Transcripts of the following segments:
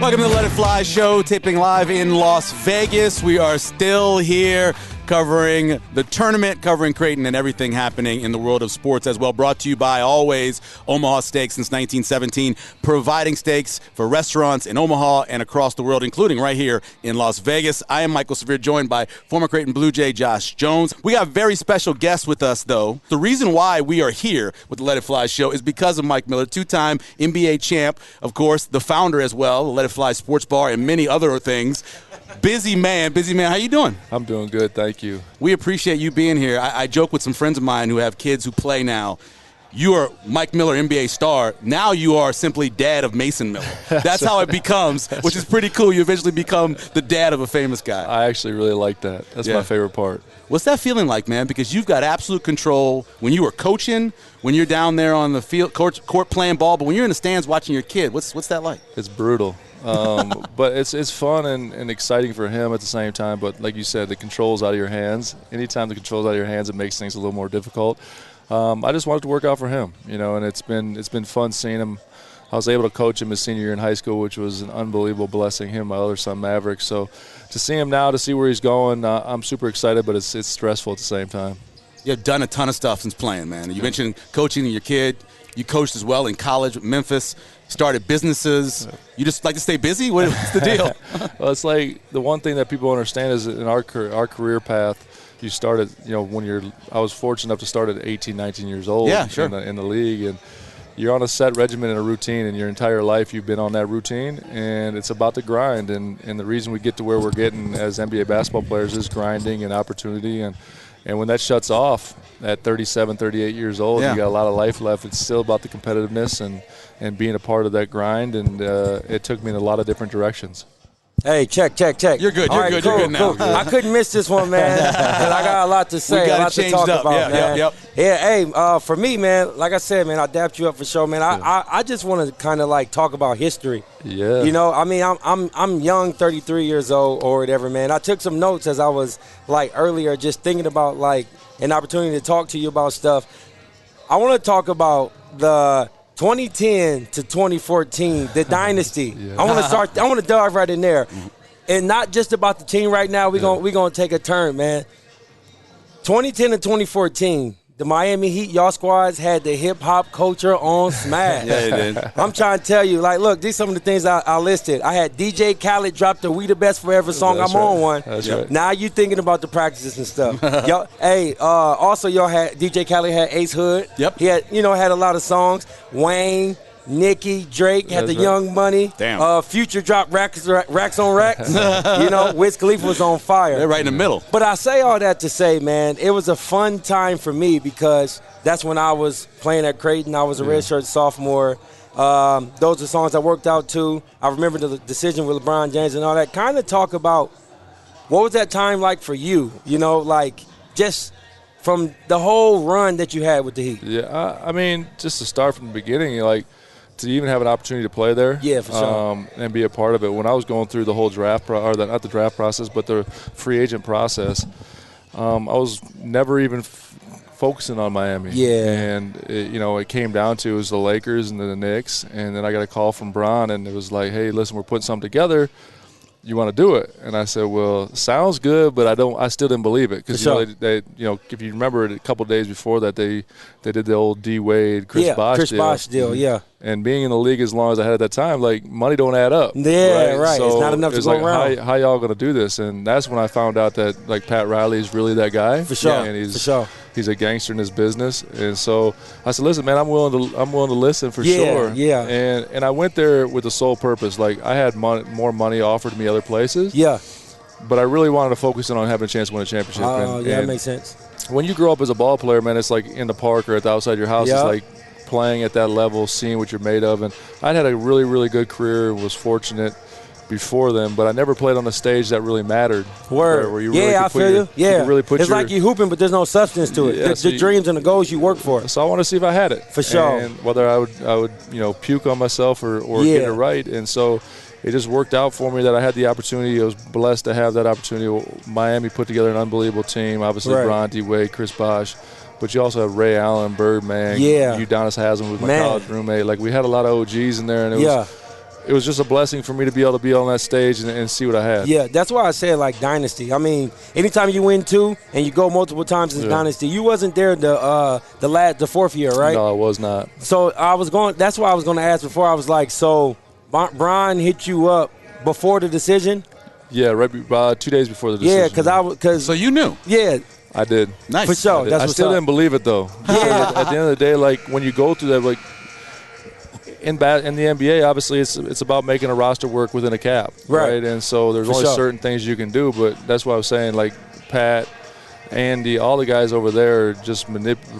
Welcome to the Let It Fly show, taping live in Las Vegas. We are still here covering the tournament, covering Creighton and everything happening in the world of sports as well. Brought to you by, always, Omaha Steaks since 1917, providing steaks for restaurants in Omaha and across the world, including right here in Las Vegas. I am Michael Severe, joined by former Creighton Blue Jay Josh Jones. We got a very special guest with us, though. The reason why we are here with the Let It Fly show is because of Mike Miller, two-time NBA champ, of course, the founder as well, the Let It Fly Sportsbar, and many other things. Busy man. How you doing? I'm doing good, thank you. We appreciate you being here. I joke with some friends of mine who have kids who play now. You are Mike Miller, NBA star. Now you are simply dad of Mason Miller. That's how it becomes, which is pretty cool. You eventually become the dad of a famous guy. I actually really like that. That's my favorite part. What's that feeling like, man? Because you've got absolute control when you were coaching, when you're down there on the field, court playing ball, but when you're in the stands watching your kid, what's that like? It's brutal. But it's fun and exciting for him at the same time. But like you said, the control's out of your hands. Anytime the control's out of your hands, it makes things a little more difficult. I just wanted to work out for him, and it's been fun seeing him. I was able to coach him his senior year in high school, which was an unbelievable blessing. Him, my other son Maverick. So to see him now, to see where he's going, I'm super excited, but it's stressful at the same time. You've done a ton of stuff since playing, man. You mentioned coaching your kid. You coached as well in college at Memphis. Started businesses. You just like to stay busy? What's the deal? Well, it's like the one thing that people understand is in our career path, you started, I was fortunate enough to start at 18, 19 years old in the league. And you're on a set regimen and a routine, and your entire life you've been on that routine, and it's about the grind. And the reason we get to where we're getting as NBA basketball players is grinding and opportunity. And when that shuts off at 37, 38 years old, you got a lot of life left. It's still about the competitiveness and being a part of that grind, and it took me in a lot of different directions. Hey, check. You're good. You're good. Cool, You're good now. Cool. I couldn't miss this one, man, because I got a lot to say, a lot to talk about, man. Yep. Yeah, hey, for me, man, like I said, man, I dapped you up for sure, man. I just want to kind of like talk about history. Yeah. I mean, I'm young, 33 years old or whatever, man. I took some notes as I was like earlier, just thinking about like an opportunity to talk to you about stuff. I want to talk about the 2010 to 2014, the dynasty. I want to dive right in there. And not just about the team right now. We're gonna take a turn, man. 2010 to 2014, the Miami Heat, y'all squads had the hip-hop culture on smash. Yeah, they did. I'm trying to tell you, like, look, these are some of the things I listed. I had DJ Khaled drop the We the Best Forever song. That's I'm right. on one. That's right. Now you thinking about the practices and stuff. Also y'all had DJ Khaled had Ace Hood. Yep. He had, had a lot of songs. Wayne, Nicki, Drake had That's the right. Young Money. Damn. Future dropped racks on racks. Wiz Khalifa was on fire. They're right in the middle. But I say all that to say, man, it was a fun time for me because that's when I was playing at Creighton. I was a redshirt sophomore. Those are songs I worked out to. I remember the decision with LeBron James and all that. Kind of talk about what was that time like for you, like just from the whole run that you had with the Heat. Yeah, I mean, just to start from the beginning, to even have an opportunity to play there, for sure, and be a part of it. When I was going through the whole not the draft process, but the free agent process, I was never even focusing on Miami. Yeah, and it came down to it was the Lakers and then the Knicks, and then I got a call from Bron, and it was like, hey, listen, we're putting something together. You want to do it? And I said, well, sounds good, but I still didn't believe it because they if you remember a couple of days before that they did the old D Wade Chris Bosh deal. Yeah. And being in the league as long as I had at that time, like money don't add up. Yeah, right. So it's not enough to go around. How y'all gonna do this? And that's when I found out that like Pat Riley is really that guy. For sure. And he's a gangster in his business. And so I said, listen, man, I'm willing to listen for sure. Yeah. And I went there with the sole purpose. Like I had more money offered to me other places. Yeah. But I really wanted to focus in on having a chance to win a championship. That makes sense. When you grow up as a ball player, man, it's like in the park or outside your house. It's like playing at that level, seeing what you're made of. And I had a really, really good career, was fortunate before them, but I never played on a stage that really mattered. Where you really I feel you. Yeah. It's like you hooping, but there's no substance to it. The dreams and the goals you work for. So I want to see if I had it. For sure. And whether I would puke on myself or get it right. And so it just worked out for me that I had the opportunity. I was blessed to have that opportunity. Miami put together an unbelievable team. Obviously, Bron, D Wade, Chris Bosh. But you also have Ray Allen, Birdman. Udonis Haslam was my college roommate. Like, we had a lot of OGs in there, and it was just a blessing for me to be able to be on that stage and see what I had. Yeah, that's why I said like dynasty. I mean, anytime you win 2 and you go multiple times in dynasty, you wasn't there the 4th year, right? No, I was not. So that's why I was going to ask before. I was like, so Brian hit you up before the decision? Yeah, right 2 days before the decision. Yeah, because so you knew. Yeah. I did. Nice. For sure. I still didn't believe it, though. Yeah. At the end of the day, like, when you go through that, like, in the NBA, obviously, it's about making a roster work within a cap, right? And so there's only certain things you can do, but that's why I was saying, like, Pat, Andy, all the guys over there just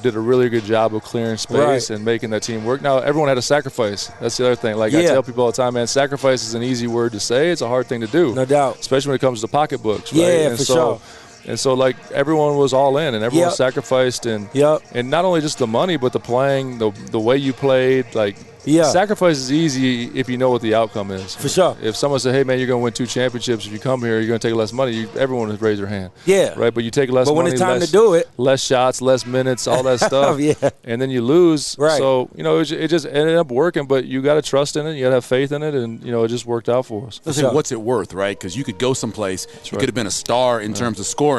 did a really good job of clearing space and making that team work. Now, everyone had a sacrifice. That's the other thing. Like, I tell people all the time, man, sacrifice is an easy word to say. It's a hard thing to do. No doubt. Especially when it comes to pocketbooks, right? Yeah, for sure. And so, like, everyone was all in, and everyone sacrificed, and not only just the money, but the playing, the way you played. Like, sacrifice is easy if you know what the outcome is. For sure. If someone said, "Hey, man, you're going to win 2 championships. If you come here, you're going to take less money," everyone would raise their hand. Yeah. Right. But you take less money. But when it's time to do it, less shots, less minutes, all that stuff. And then you lose. Right. So it just ended up working. But you got to trust in it. You got to have faith in it, and it just worked out for us. Listen, what's it worth, right? Because you could go someplace, you could have been a star in terms of scoring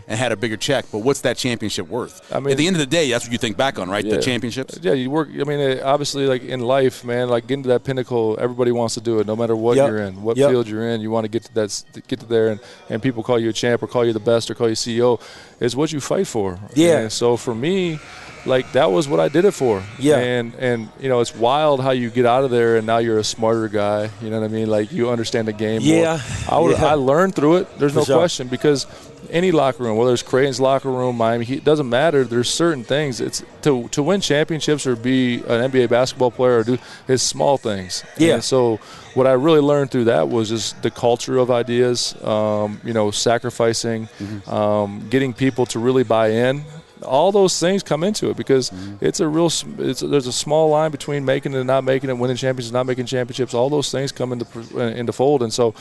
and had a bigger check. But what's that championship worth? I mean, at the end of the day, that's what you think back on, right? The championships. Yeah, you work. I mean, obviously, like in life, man, like getting to that pinnacle, everybody wants to do it, no matter what you're in, what field you're in. You want to get to there, and people call you a champ or call you the best or call you CEO. It's what you fight for. Yeah. And so for me, like, that was what I did it for. Yeah. And it's wild how you get out of there and now you're a smarter guy. You know what I mean? Like, you understand the game more. I learned through it. There's no question, because any locker room, whether it's Creighton's locker room, Miami, it doesn't matter. There's certain things. It's to win championships or be an NBA basketball player is small things. Yeah. And so what I really learned through that was just the culture of ideas, sacrificing, getting people to really buy in. All those things come into it, because there's a small line between making it and not making it, winning championships and not making championships. All those things come into fold, and so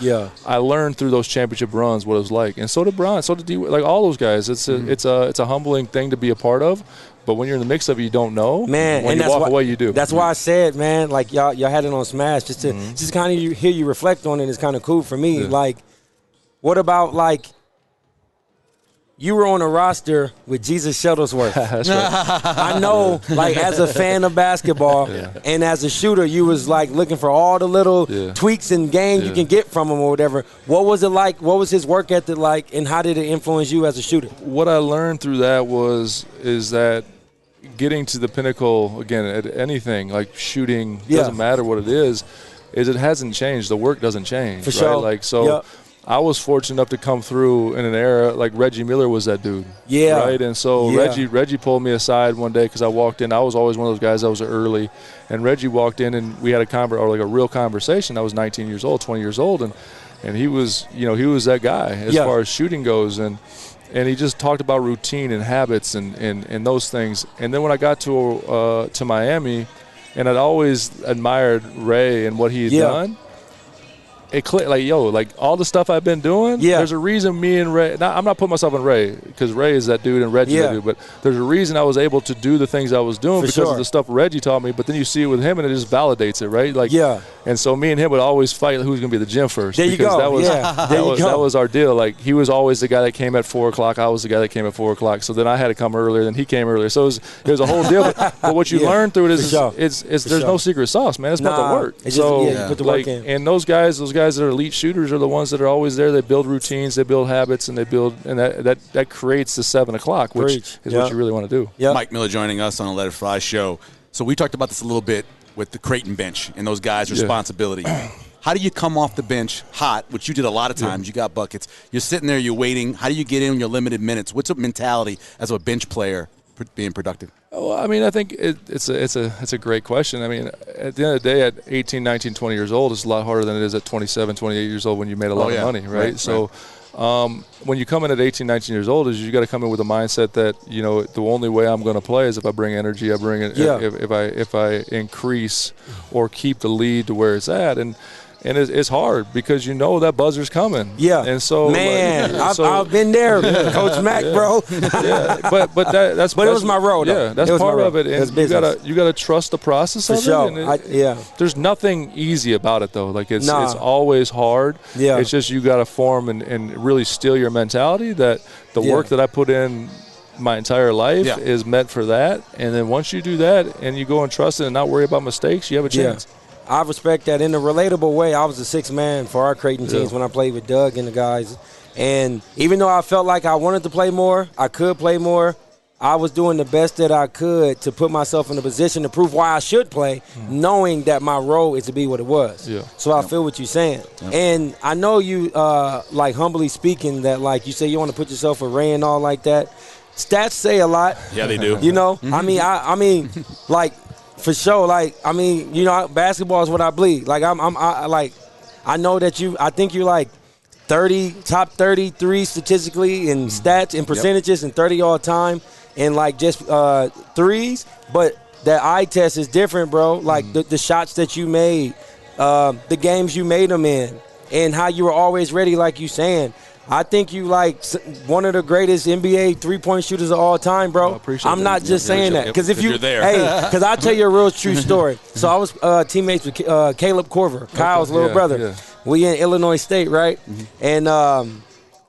I learned through those championship runs what it was like, and so did Brian, so did D, like all those guys. It's a humbling thing to be a part of, but when you're in the mix of it, you don't know. Man, when and you walk away, you do. That's why I said, man, like y'all had it on Smash, just kind of hear you reflect on it is kind of cool for me. Like, what about like? You were on a roster with Jesus Shuttlesworth. That's right. I know, like, as a fan of basketball and as a shooter, you was, like, looking for all the little tweaks and game you can get from him or whatever. What was it like? What was his work ethic like, and how did it influence you as a shooter? What I learned through that is that getting to the pinnacle, again, at anything, like shooting, doesn't matter what it is it hasn't changed. The work doesn't change. For sure. Like, so I was fortunate enough to come through in an era like Reggie Miller was that dude. Yeah. Right. And so Reggie pulled me aside one day because I walked in. I was always one of those guys that was early, and Reggie walked in and we had a real conversation. I was 19 years old, 20 years old, and he was he was that guy as far as shooting goes, and he just talked about routine and habits and those things. And then when I got to Miami, and I'd always admired Ray and what he had done. It clicked, like all the stuff I've been doing, there's a reason me and Ray, I'm not putting myself on Ray, because Ray is that dude and Reggie's that dude, but there's a reason I was able to do the things I was doing because of the stuff Reggie taught me, but then you see it with him and it just validates it, right? Like, and so me and him would always fight who's going to be the gym first. There you go. That was our deal. Like, he was always the guy that came at 4 o'clock, I was the guy that came at 4 o'clock, so then I had to come earlier, then he came earlier. So it was a whole deal, but what you learn through it is there's no secret sauce, man. It's about the work. You put the work in. And those guys that are elite shooters are the ones that are always there. They build routines, they build habits, and that creates the 7 o'clock, which is what you really want to do. Yep. Mike Miller joining us on the Let It Fly show. So we talked about this a little bit with the Creighton bench and those guys' responsibility. How do you come off the bench hot, which you did a lot of times? You got buckets. You're sitting there, you're waiting. How do you get in your limited minutes? What's a mentality as a bench player being productive? Well, I mean, I think it's a great question. I mean, at the end of the day, at 18, 19, 20 years old, it's a lot harder than it is at 27, 28 years old when you made a lot of money, right? So when you come in at 18, 19 years old, you got to come in with a mindset that, the only way I'm going to play is if I bring energy, I bring it, if I increase or keep the lead to where it's at. And And it's hard because you know that buzzer's coming. Yeah. And so, man, I've been there, Coach Mack, bro. Yeah. But that's it was my role, though. Yeah, that's part of it. And you gotta trust the process of it. Yeah. There's nothing easy about it though. Like it's always hard. Yeah. It's just you gotta form and really steal your mentality that the work that I put in my entire life is meant for that. And then once you do that and you go and trust it and not worry about mistakes, you have a chance. I respect that. In a relatable way, I was the sixth man for our Creighton teams when I played with Doug and the guys. And even though I felt like I wanted to play more, I could play more, I was doing the best that I could to put myself in a position to prove why I should play, knowing that my role is to be what it was. Yeah. So I feel what you're saying. And I know you, like humbly speaking, that like you say you want to put yourself array and all like that. Stats say a lot. Yeah, they do. You know, I mean, like, for sure, like, I mean, you know, basketball is what I bleed. Like, I know that I think you're like top 33 statistically in stats and percentages and 30 all time and like just threes. But that eye test is different, bro. Like the shots that you made, the games you made them in, and how you were always ready, like you saying. I think you like one of the greatest NBA three-point shooters of all time, bro. I'm not just saying that because if you're there, because I'll tell you a real true story. So I was teammates with Caleb Korver, Kyle's little brother. Yeah. We in Illinois State, right? And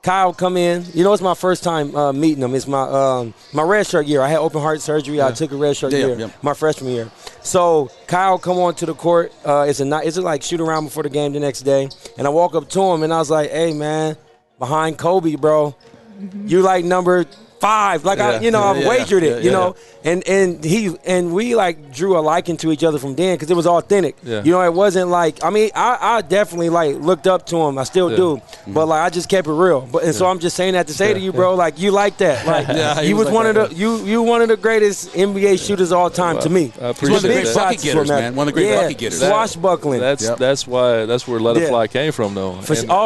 Kyle come in. You know, it's my first time meeting him. It's my redshirt year. I had open heart surgery. I took a redshirt year, my freshman year. So Kyle come on to the court. It's like shoot around before the game the next day, and I walk up to him and I was like, "Hey, man." Behind Kobe, bro, you like number 5. Like I wagered it, you know, and we like drew a liking to each other from then because it was authentic. Yeah. You know, it wasn't like I definitely like looked up to him. I still do, but like I just kept it real. But so I'm just saying that to say to you, bro, like you like that. Like you was like one of the you one of the greatest NBA shooters of all time to me. He's one of the great bucket getters, man. One of the great bucket getters. Swashbuckling. That's where Let It Fly came from, though.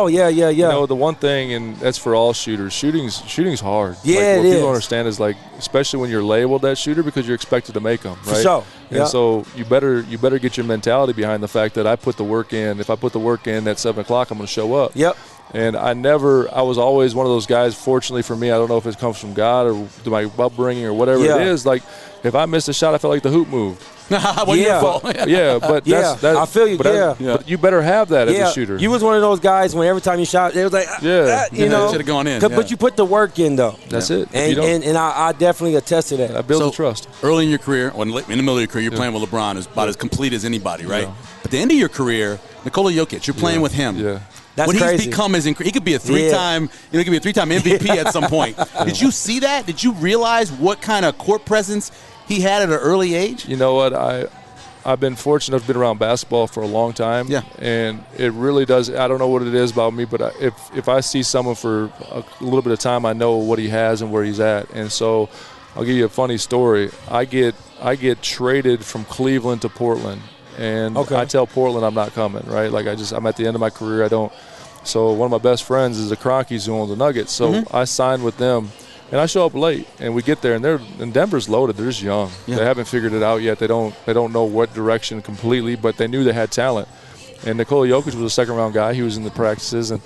Yeah. You know, the one thing, and that's for all shooters. Shooting's hard. Yeah, what people understand is like, especially when you're labeled that shooter because you're expected to make them, right? For sure. And so you better get your mentality behind the fact that I put the work in. If I put the work in at 7 o'clock, I'm going to show up. Yep. And I was always one of those guys, fortunately for me, I don't know if it comes from God or my upbringing or whatever it is, like if I missed a shot, I felt like the hoop moved. I feel you. But you better have that as a shooter. You was one of those guys when every time you shot, it was like, you know, should have gone in. But you put the work in, though. That's it. And I definitely attest to that. I build the trust. Early in your career, in the middle of your career, you're playing with LeBron, is about as complete as anybody, right? But the end of your career, Nikola Jokic, you're playing with him. Yeah. That's what crazy. He's become is he could be a three-time, he could be a 3-time MVP at some point. Did you see that? Did you realize what kind of court presence he had at an early age? You know what? I've been fortunate enough to be around basketball for a long time. Yeah. And it really does. I don't know what it is about me, but if I see someone for a little bit of time, I know what he has and where he's at. And so I'll give you a funny story. I get traded from Cleveland to Portland. And I tell Portland I'm not coming, right? Like I'm at the end of my career. So one of my best friends is the Cronkies who own the Nuggets. So I signed with them, and I show up late, and we get there, and Denver's loaded. They're just young. Yeah. They haven't figured it out yet. They don't know what direction completely, but they knew they had talent. And Nikola Jokic was a second-round guy. He was in the practices, and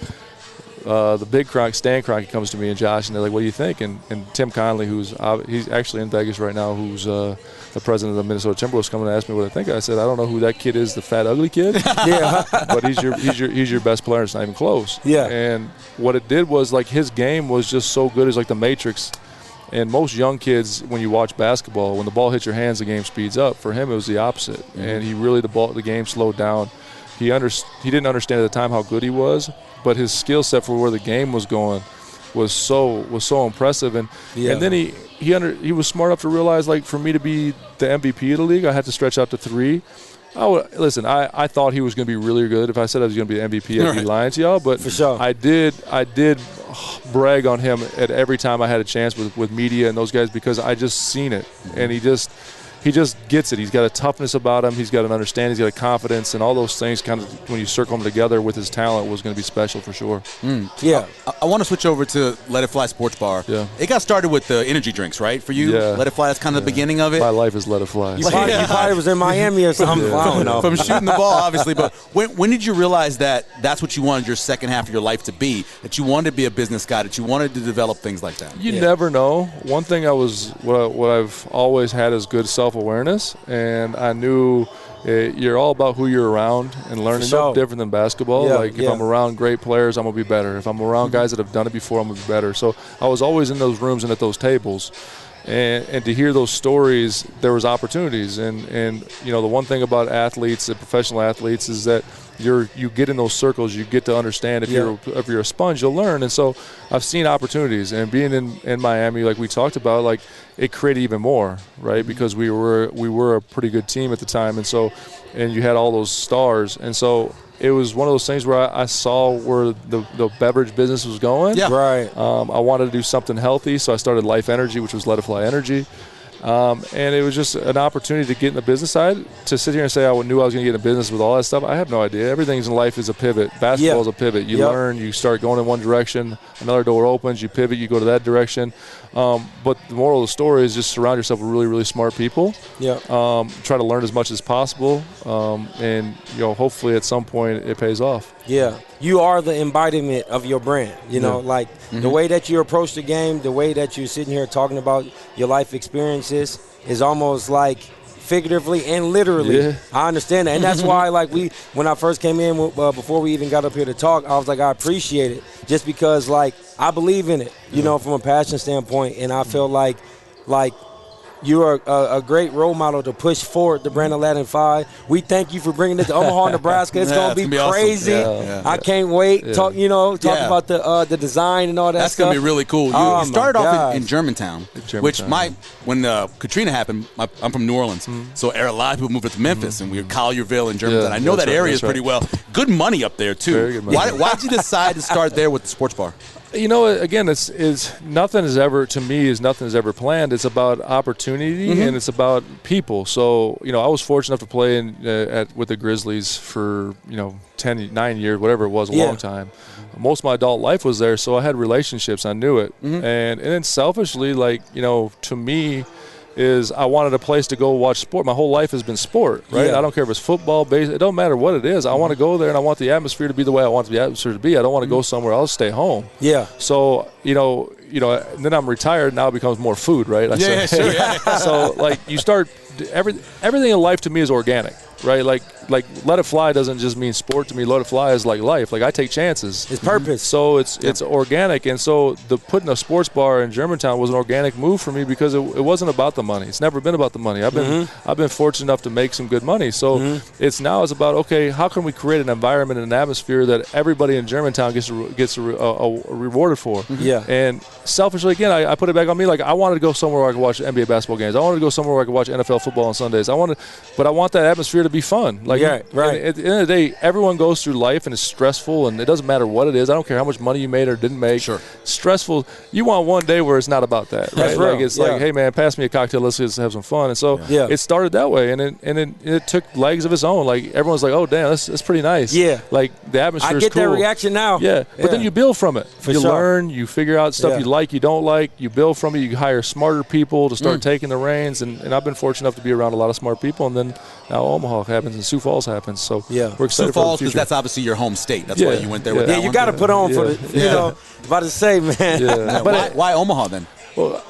the big Stan Kroenke comes to me and Josh, and they're like, "What do you think?" And Tim Conley, he's actually in Vegas right now, who's the president of the Minnesota Timberwolves, coming to ask me what I think. I said, "I don't know who that kid is, the fat ugly kid." But he's your best player. It's not even close. Yeah. And what it did was like his game was just so good. It's like the Matrix. And most young kids, when you watch basketball, when the ball hits your hands, the game speeds up. For him, it was the opposite, and the game slowed down. He didn't understand at the time how good he was, but his skill set for where the game was going was so impressive. And then he was smart enough to realize, like, for me to be the MVP of the league, I had to stretch out to 3. I thought he was going to be really good. If I said I was going to be the MVP, I'd be lying to y'all. But for sure. I did brag on him at every time I had a chance with media and those guys because I just seen it, and he he just gets it. He's got a toughness about him. He's got an understanding. He's got a confidence, and all those things kind of, when you circle them together with his talent, was going to be special for sure. Yeah. I want to switch over to Let It Fly Sportsbar. Yeah. It got started with the energy drinks, right? For you, Yeah. Let It Fly, that's kind of the beginning of it. My life is Let It Fly. You probably was in Miami or something. I don't know. From shooting the ball, obviously. But when did you realize that that's what you wanted your second half of your life to be, that you wanted to be a business guy, that you wanted to develop things like that? You never know. One thing what I've always had is good self-awareness, and I knew you're all about who you're around and learning. No different than basketball. If I'm around great players, I'm going to be better. If I'm around guys that have done it before, I'm going to be better. So I was always in those rooms and at those tables. And to hear those stories, there was opportunities. And you know, the one thing about athletes, the professional athletes, is that you get in those circles, you get to understand. If you're a sponge, you'll learn. And so I've seen opportunities, and being in Miami, like we talked about, like it created even more, right? Because we were a pretty good team at the time, and you had all those stars, and so it was one of those things where I saw where the beverage business was going. Yeah. Right. I wanted to do something healthy, so I started Life Energy, which was Let It Fly Energy. And it was just an opportunity to get in the business side. To sit here and say I knew I was going to get in business with all that stuff, I have no idea. Everything's in life is a pivot. Basketball is a pivot. You learn, you start going in one direction, another door opens, you pivot, you go to that direction. But the moral of the story is just surround yourself with really, really smart people. Yeah. Try to learn as much as possible, and hopefully at some point it pays off. Yeah. You are the embodiment of your brand. You know, like the way that you approach the game, the way that you're sitting here talking about your life experiences is almost like figuratively and literally. Yeah. I understand that. And that's why, like, when I first came in, before we even got up here to talk, I was like, I appreciate it just because, like, I believe in it, you know, from a passion standpoint. And I feel like you are a great role model to push forward the brand of Let It Fly. We thank you for bringing it to Omaha, Nebraska. It's going to be crazy. Awesome. I can't wait. Talk about the design and all that That's stuff. That's going to be really cool. You started off in Germantown, which when Katrina happened, I'm from New Orleans, so a lot of people moved up to Memphis, and we were Collierville and Germantown. I know that area pretty well. Good money up there, too. Very good money. Why did you decide to start there with the sports bar? You know, again, it's nothing is ever planned. It's about opportunity and it's about people. So, you know, I was fortunate enough to play with the Grizzlies for 9 years, whatever it was, a long time. Most of my adult life was there, so I had relationships. I knew it, and then selfishly, like, to me, is I wanted a place to go watch sport. My whole life has been sport, right? I don't care if it's football, baseball. It don't matter what it is. I want to go there, and I want the atmosphere to be the way I want the atmosphere to be. I don't want to go somewhere else, stay home. Yeah. So, and then I'm retired. Now it becomes more food, right? Sure. So, like, you start everything in life to me is organic, right? Like Let It Fly doesn't just mean sport to me. Let It Fly is like life. Like, I take chances. It's purpose. So it's organic, and so putting a sports bar in Germantown was an organic move for me because it wasn't about the money. It's never been about the money. I've been fortunate enough to make some good money. So it's about, okay, how can we create an environment and an atmosphere that everybody in Germantown gets rewarded for? Yeah. And selfishly, again, I put it back on me. Like, I wanted to go somewhere where I could watch NBA basketball games. I wanted to go somewhere where I could watch NFL football on Sundays. But I want that atmosphere to be fun. Like, right. At the end of the day, everyone goes through life and it's stressful, and it doesn't matter what it is. I don't care how much money you made or didn't make. Sure. Stressful. You want one day where it's not about that, right? Like, it's like, hey man, pass me a cocktail. Let's just have some fun. And so it started that way, and it took legs of its own. Like, everyone's like, oh damn, that's pretty nice. Yeah. Like, the atmosphere is cool. I get that reaction now. Yeah. But then you build from it. You learn. You figure out stuff you like, you don't like. You build from it. You hire smarter people to start taking the reins. And I've been fortunate enough to be around a lot of smart people. And then now Omaha happens and Sioux Falls happens. So we're excited Sioux for Falls, the future. because that's obviously your home state. That's why you went there with that you got to put on for the, about to say, man. Yeah. But why Omaha then? Well,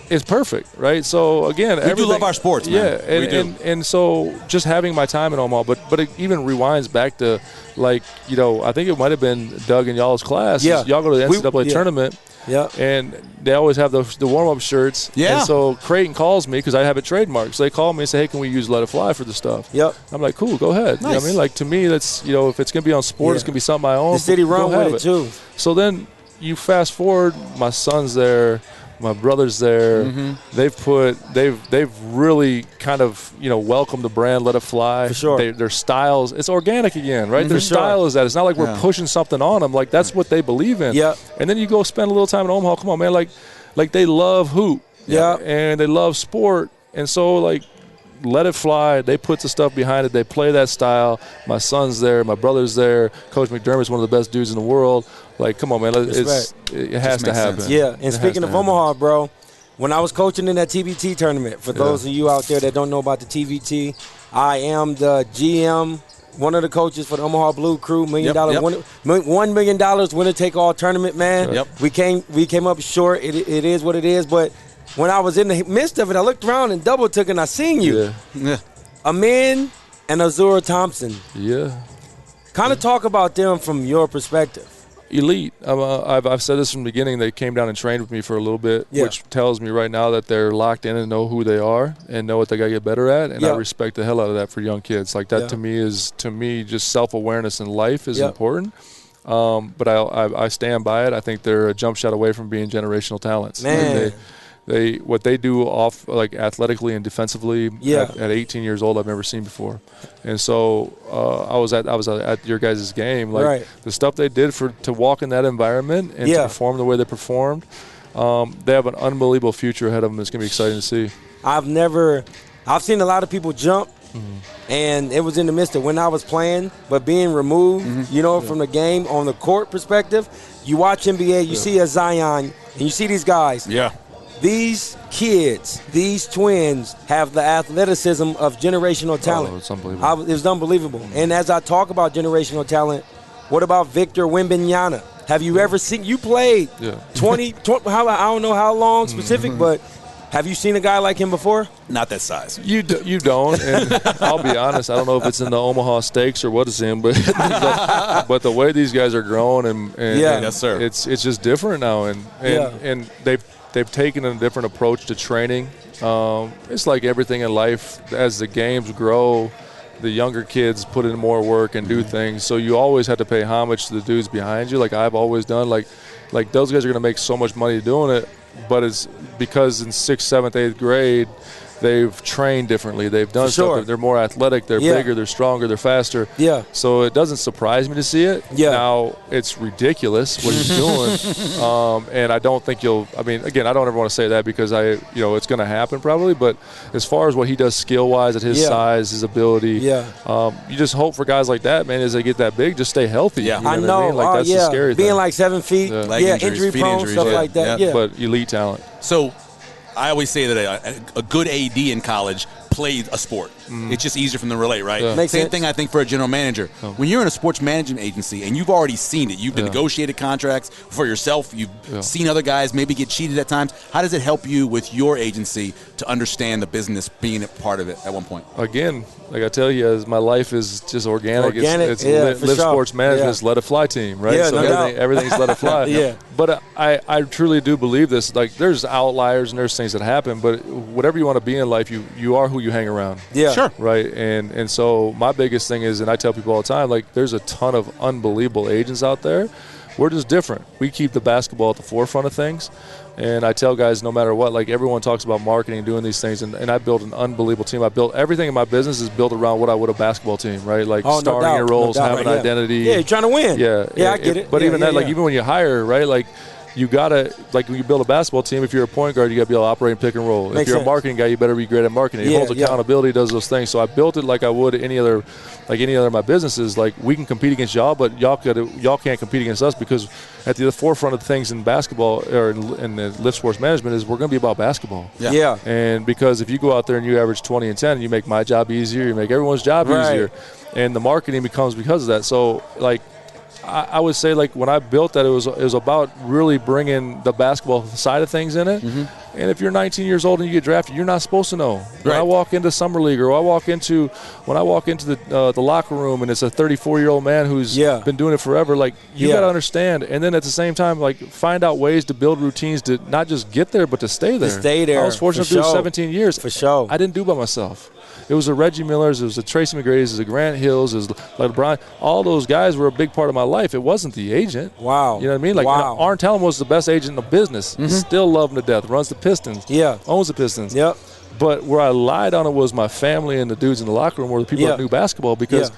it's perfect, right? So again, we do love our sports, man. Yeah, we do. And so just having my time in Omaha, but it even rewinds back to, like, I think it might have been Doug and y'all's class. Yeah. Y'all go to the NCAA tournament. Yeah. And they always have the warm-up shirts. Yeah. And so Creighton calls me because I have it trademarked. So they call me and say, hey, can we use Let It Fly for the stuff? Yep. I'm like, cool, go ahead. Nice. You know what I mean? Like, to me, that's, if it's going to be on sport, it's going to be something I own. The city run with it, too. So then you fast forward, my son's there. My brother's there. They've really kind of welcomed the brand Let It Fly. For sure. Their styles, it's organic again, right? Their style is that. It's not like we're pushing something on them. Like, that's what they believe in. Yeah. And then you go spend a little time in Omaha. Come on, man. Like they love hoop. Yeah. And they love sport. And so, like, Let It Fly. They put the stuff behind it. They play that style. My son's there. My brother's there. Coach McDermott's one of the best dudes in the world. Like, come on, man. It has to happen. Sense. Yeah, and speaking of Omaha, bro, when I was coaching in that TVT tournament, for those of you out there that don't know about the TVT, I am the GM, one of the coaches for the Omaha Blue Crew, $1 million winner-take-all tournament, man. Yep. We came up short. It is what it is, but when I was in the midst of it, I looked around and double-took, and I seen you. Yeah. Amin and Azura Thompson. Yeah. Kind of talk about them from your perspective. Elite. I've said this from the beginning. They came down and trained with me for a little bit, which tells me right now that they're locked in and know who they are and know what they got to get better at. And I respect the hell out of that for young kids. Like that to me just self-awareness in life is important. But I stand by it. I think they're a jump shot away from being generational talents. Man. What they do off like athletically and defensively at 18 years old, I've never seen before. And so I was at your guys' game. Like the stuff they did to walk in that environment and to perform the way they performed, they have an unbelievable future ahead of them. It's gonna be exciting to see. I've seen a lot of people jump. And it was in the midst of when I was playing, but being removed, from the game on the court perspective. You watch NBA, you see a Zion, and you see these guys. Yeah. These kids, these twins, have the athleticism of generational talent. Oh, it's unbelievable. It was unbelievable. And as I talk about generational talent, what about Victor Wembanyama? Have you ever seen? You played 20 I don't know how long specific, but have you seen a guy like him before? Not that size. You don't, and I'll be honest. I don't know if it's in the Omaha Steaks or what it's in, but but the way these guys are growing and yes, sir. It's just different now, and they've taken a different approach to training. It's like everything in life. As the games grow, the younger kids put in more work and do things. So you always have to pay homage to the dudes behind you, like I've always done. Like those guys are going to make so much money doing it, but it's because in 6th, 7th, 8th grade, they've trained differently. They've done stuff. They're more athletic. They're bigger. They're stronger. They're faster. Yeah. So it doesn't surprise me to see it. Yeah. Now, it's ridiculous what he's doing. And I don't think again, I don't ever want to say that because it's going to happen probably. But as far as what he does skill-wise at his size, his ability, you just hope for guys like that, man, as they get that big, just stay healthy. Yeah. You know I what know. I mean? Like, that's the scary thing. Being like 7 feet. Injury-prone, stuff like that. Yeah. But elite talent. So I always say that a good AD in college played a sport. It's just easier for them to relate, right? Yeah. Makes Same sense. thing, I think, for a general manager. When you're in a sports management agency and you've already seen it, you've negotiated contracts for yourself, you've seen other guys maybe get cheated at times, how does it help you with your agency to understand the business being a part of it at one point? Again, like I tell you, as my life is just organic. It's Live sure. Sports Management. It's Let It Fly team, right? Yeah, so everything's Let It Fly. But I truly do believe this. Like, there's outliers and there's things that happen, but whatever you want to be in life, you are who you hang around. Yeah. Sure. Right. And so my biggest thing is, and I tell people all the time, like, there's a ton of unbelievable agents out there. We're just different. We keep the basketball at the forefront of things. And I tell guys, no matter what, like, everyone talks about marketing and doing these things, and I built an unbelievable team. I built everything in my business is built around what I would a basketball team, right? Like, starting your roles, having an identity. Yeah, you're trying to win. Yeah, I get it. But even that, like, even when you hire, right, like, you gotta, like, when you build a basketball team, if you're a point guard, you gotta be able to operate and pick and roll. If you're a marketing guy, you better be great at marketing. It holds accountability, does those things. So I built it like I would any other of my businesses. Like, we can compete against y'all, but y'all can't compete against us, because at the forefront of things in basketball or in the Live Sports Management is we're going to be about basketball. Yeah. And because if you go out there and you average 20 and 10, you make my job easier, you make everyone's job easier, and the marketing becomes because of that. So, like, I would say, like, when I built that, it was about really bringing the basketball side of things in it. And if you're 19 years old and you get drafted, you're not supposed to know. When I walk into summer league, or when I walk into the locker room, and it's a 34-year-old man who's been doing it forever, like, you got to understand. And then at the same time, like, find out ways to build routines to not just get there, but to stay there. I was fortunate to do 17 years. For sure. I didn't do it by myself. It was a Reggie Miller's, it was a Tracy McGrady's, it was a Grant Hill's, it was like LeBron. All those guys were a big part of my life. It wasn't the agent. Wow. You know what I mean? Like, Arn Tellem was the best agent in the business. Still love him to death. Runs the Pistons. Owns the Pistons. Yep. But where I lied on it was my family and the dudes in the locker room, or the people that knew basketball, because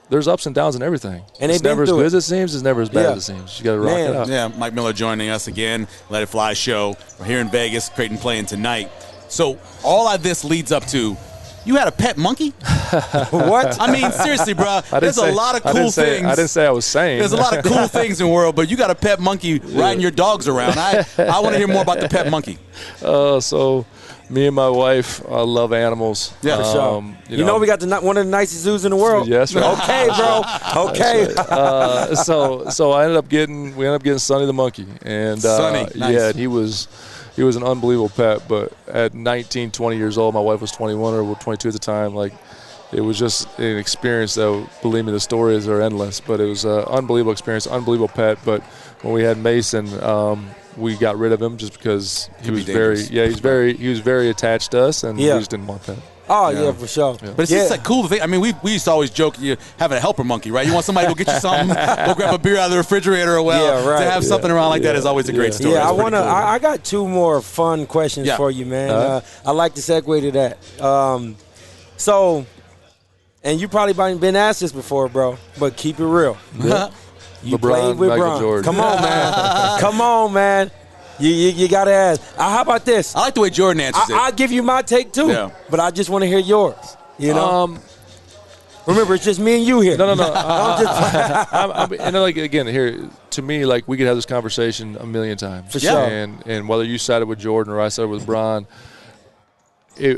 there's ups and downs in everything. And it's never as good as it seems. It's never as bad as it seems. You got to rock it out. Yeah, Mike Miller joining us again. Let It Fly show. We're here in Vegas. Creighton playing tonight. So all of this leads up to You had a pet monkey? What? I mean, seriously, bro. There's a lot of cool things. I didn't say I was sane. There's a lot of cool things in the world, but you got a pet monkey riding your dogs around. I want to hear more about the pet monkey. So me and my wife love animals. Yeah, for sure. You know we got one of the nicest zoos in the world. Yes, right. Okay, bro. Okay. Right. So we ended up getting Sonny the monkey, and Sonny, nice. Yeah, he was an unbelievable pet. But at 19, 20 years old, my wife was 21 or 22 at the time. Like, it was just an experience that, believe me, the stories are endless. But it was an unbelievable experience, unbelievable pet. But when we had Mason, we got rid of him just because he was very attached to us, and we just didn't want that. Oh, yeah, for sure. Yeah. But it's just a cool thing. I mean, we used to always joke you having a helper monkey, right? You want somebody to go get you something, go grab a beer out of the refrigerator, or to have something around like that is always a great story. Yeah, cool. I got two more fun questions for you, man. I like to segue to that. And you probably been asked this before, bro, but keep it real. You played with Michael Jordan. Come on, man. Come on, man. You got to ask. How about this? I like the way Jordan answers it. I'll give you my take, too, but I just want to hear yours. You know? Remember, it's just me and you here. No. And like, again, here, to me, like, we could have this conversation a million times. For sure. And whether you sided with Jordan or I sided with Bron,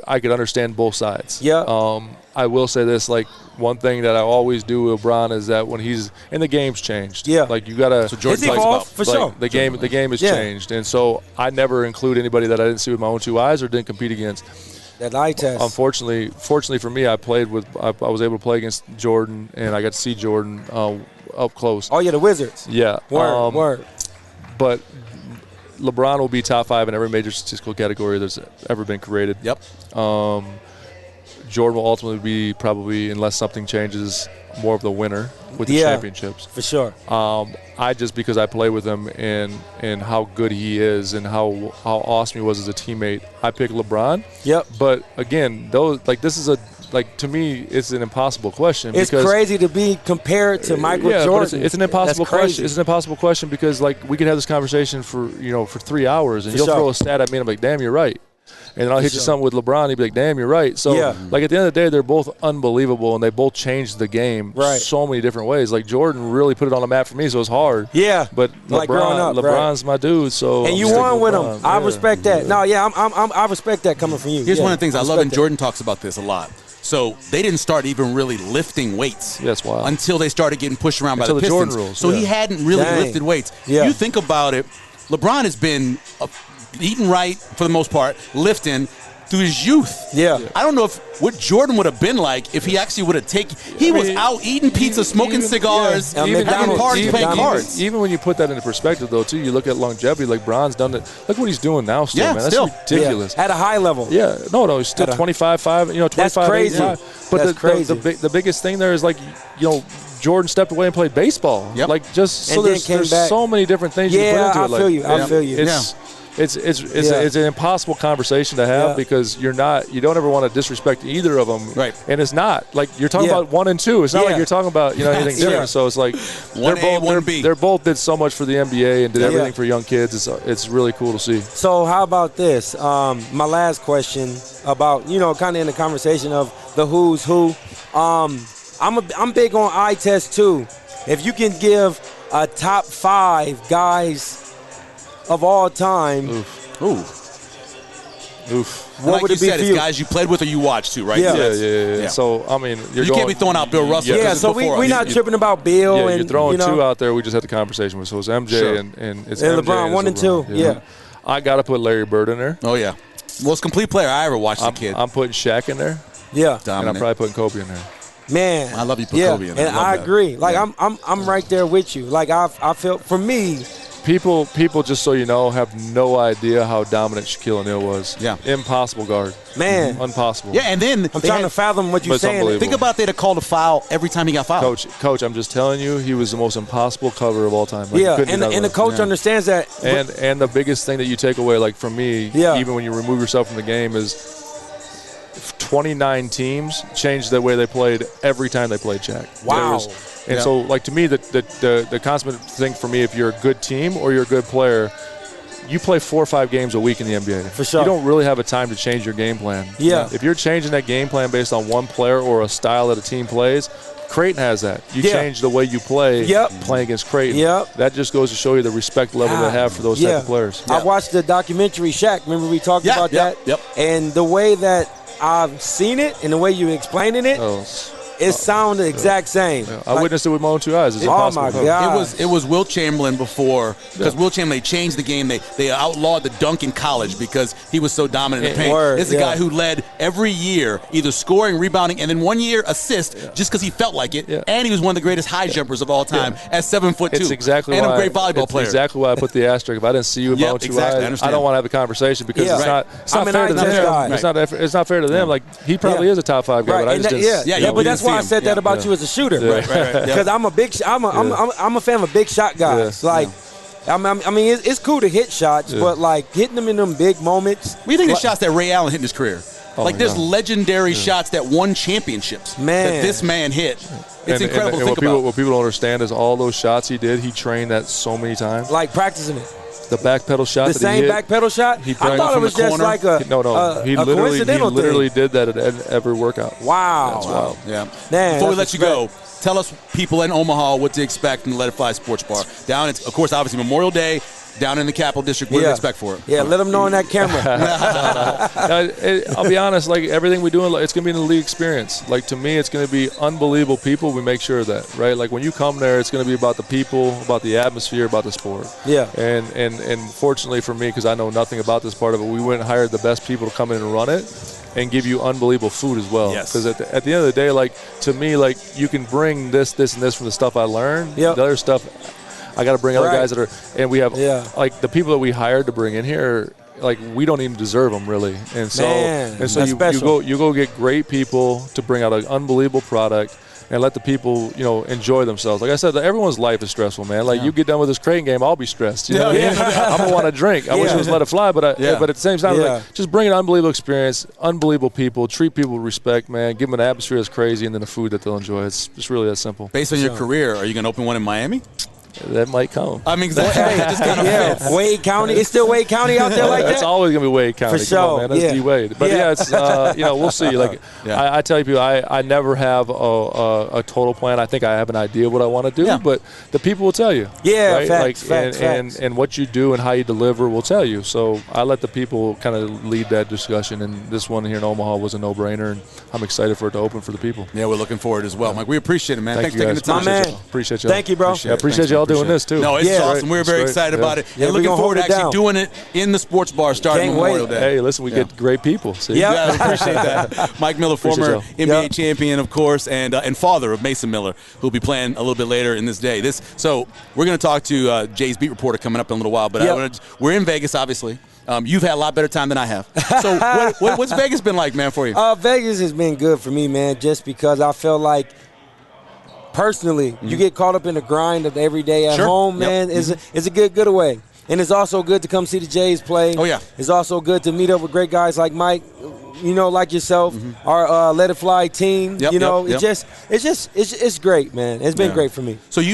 I could understand both sides. Yeah. I will say this, like, one thing that I always do with Bron is that when he's – and the game's changed. Yeah. Like, you got to – So Jordan talks about for like, sure. The game has changed. And so I never include anybody that I didn't see with my own two eyes or didn't compete against. That eye test. Fortunately for me, I was able to play against Jordan, and I got to see Jordan up close. Oh, yeah, the Wizards. Yeah. Word. But LeBron will be top 5 in every major statistical category that's ever been created. Yep. Jordan will ultimately be probably, unless something changes, more of the winner with the championships. For sure. Because I play with him and how good he is and how awesome he was as a teammate, I pick LeBron. Yep. But again, to me, it's an impossible question. It's crazy to be compared to Michael Jordan. It's an impossible question. It's an impossible question because, like, we could have this conversation for 3 hours, and you'll throw a stat at me, and I'm like, damn, you're right. And then I'll hit you something with LeBron, he'd be like, damn, you're right. So, like, at the end of the day, they're both unbelievable, and they both changed the game so many different ways. Like, Jordan really put it on the map for me, so it's hard. Yeah. But like LeBron's my dude, so. And you won with him. I respect that. No, I respect that coming from you. Here's one of the things I love, and Jordan talks about this a lot. So they didn't start even really lifting weights until they started getting pushed around by the Pistons. Jordan rules. So he hadn't really lifted weights. You think about it, LeBron has been eating right for the most part, lifting through his youth. Yeah. I don't know what Jordan would have been like if he actually would have taken. He was out eating pizza, smoking cigars, having parties, playing cards. Even when you put that into perspective, though, too, you look at longevity. Like Bron's done it. Look what he's doing now, still, man. That's ridiculous. At a high level. Yeah. No, he's still 25-5. 25. That's crazy. But that's crazy. The biggest thing there is, like, Jordan stepped away and played baseball. Yep. Like, just so there's back. So many different things you can put into it. I feel you. It's an impossible conversation to have because you don't ever want to disrespect either of them. Right. And it's not like you're talking about 1 and 2. It's not like you're talking about anything different. So it's like they're both did so much for the NBA and did everything for young kids. It's really cool to see. So how about this? My last question about kind of in the conversation of the who's who. I'm big on eye test too. If you can give a top 5 guys of all time. What would it be for you? It's guys you played with or you watched too, right? Yeah. So, I mean, you can't be throwing out Bill Russell. Yeah, so we're not tripping about Bill. Yeah, and you're throwing 2 out there. We just had the conversation with. So it's MJ and it's MJ LeBron, 1 and 2. Yeah. I got to put Larry Bird in there. Oh, yeah. Most complete player I ever watched as a kid. I'm putting Shaq in there. Yeah. And I'm probably putting Kobe in there. Man, I love you put Kobe in there. And I agree. Like, I'm right there with you. Like, I feel, for me, People, just so you know, have no idea how dominant Shaquille O'Neal was. Yeah. Impossible guard. Man. Impossible. Yeah, and then I'm trying to fathom what you're saying. Think about they'd have called a foul every time he got fouled. Coach, I'm just telling you, he was the most impossible cover of all time. Like, and the coach understands that. And the biggest thing that you take away, like from me, even when you remove yourself from the game, is 29 teams changed the way they played every time they played Shaq. Wow. And so, like, to me, the consummate thing for me, if you're a good team or you're a good player, you play 4 or 5 games a week in the NBA. For sure. You don't really have a time to change your game plan. Yeah. If you're changing that game plan based on one player or a style that a team plays, Creighton has that. You change the way you play playing against Creighton. That just goes to show you the respect level they have for those type of players. I watched the documentary Shaq. Remember we talked about that? And the way that I've seen it and the way you explaining it, it sounded the exact same. I witnessed it with my own 2 eyes. It's oh impossible. My God! It was Wilt Chamberlain before, because Wilt Chamberlain, they changed the game. They outlawed the dunk in college because he was so dominant in the paint. This is a guy who led every year, either scoring, rebounding, and then 1 year assist just because he felt like it. And he was one of the greatest high jumpers of all time at 7'2". It's exactly and why, a great volleyball player. Exactly why I put the asterisk. If I didn't see you with my own 2 eyes, I don't want to have a conversation because it's not fair to them. It's not fair to them. Like, he probably is a top 5 guy, but I just didn't. But that's why I said that about you as a shooter, because I'm a big, I'm a fan of big shot guys. I mean, it's cool to hit shots, but like hitting them in them big moments. What do you think of the shots that Ray Allen hit in his career? There's legendary shots that won championships that this man hit. It's incredible to think about. What people don't understand is all those shots he did, he trained that so many times. Like practicing it. The back pedal shot. The same back pedal shot? I thought it was just like a literally did that at every workout. Wow. That's wild. Yeah. Man, before we let you go, tell us, people in Omaha, what to expect in the Let It Fly Sportsbar. Down, it's, of course, obviously Memorial Day, down in the Capital District. What do you expect for it? Yeah, let them know on that camera. I'll be honest, like everything we do, it's going to be in the league experience. Like, to me, it's going to be unbelievable people. We make sure of that, right? Like, when you come there, it's going to be about the people, about the atmosphere, about the sport. Yeah. And fortunately for me, because I know nothing about this part of it, we went and hired the best people to come in and run it and give you unbelievable food as well. Yes. Because at the end of the day, like, to me, like, you can bring this, and this from the stuff I learned. The other stuff, I got to bring other guys that are, and we have, like, the people that we hired to bring in here, like, we don't even deserve them, really. And so, you go get great people to bring out an unbelievable product and let the people, enjoy themselves. Like I said, everyone's life is stressful, man. Like, you get done with this Creighton game, I'll be stressed. You know what I mean? I'm going to want to drink. I wish it was Let It Fly, but at the same time, like, just bring an unbelievable experience, unbelievable people, treat people with respect, man. Give them an atmosphere that's crazy, and then the food that they'll enjoy. It's just really that simple. Based on your career, are you going to open one in Miami? That might come. I mean, just kind of Wade County. It's still Wade County out there like that? It's always going to be Wade County. For sure. Come on, man. That's D-Wade. But, it's, we'll see. Like, I tell you, people, I never have a total plan. I think I have an idea of what I want to do, but the people will tell you. Yeah, right? facts. And what you do and how you deliver will tell you. So I let the people kind of lead that discussion, and this one here in Omaha was a no-brainer, and I'm excited for it to open for the people. Yeah, we're looking forward as well. Mike, we appreciate it, man. Thanks for taking the time. My man. Appreciate y'all. Thank you, bro. Appreciate y'all doing this, too. No, it's awesome. We're very excited about it. And looking forward to actually doing it in the sports bar starting Memorial Day. Hey, listen, we get great people. See? Yeah, appreciate that. Mike Miller, former NBA champion, of course, and father of Mason Miller, who'll be playing a little bit later in this day. So we're going to talk to Jay's beat reporter coming up in a little while, but we're in Vegas, obviously. You've had a lot better time than I have. So what's Vegas been like, man, for you? Vegas has been good for me, man, just because I feel like, personally, you get caught up in the grind of the everyday at home, man. It's a good getaway. And it's also good to come see the Jays play. Oh, yeah. It's also good to meet up with great guys like Mike, like yourself, our Let It Fly team. It's great, man. It's been great for me. So we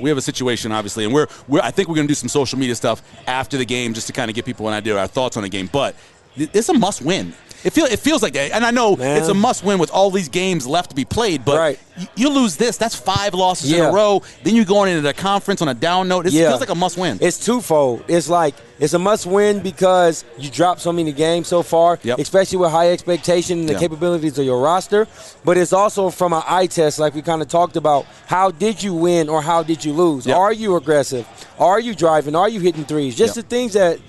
have a situation, obviously, and I think we're going to do some social media stuff after the game just to kind of give people an idea of our thoughts on the game. But it's a must-win. It feels like that, and I know it's a must-win with all these games left to be played, but you lose this, that's 5 losses in a row, then you're going into the conference on a down note. It feels like a must-win. It's twofold. It's like it's a must-win because you dropped so many games so far, especially with high expectation and the capabilities of your roster, but it's also from an eye test, like we kind of talked about. How did you win or how did you lose? Are you aggressive? Are you driving? Are you hitting threes? Just the things that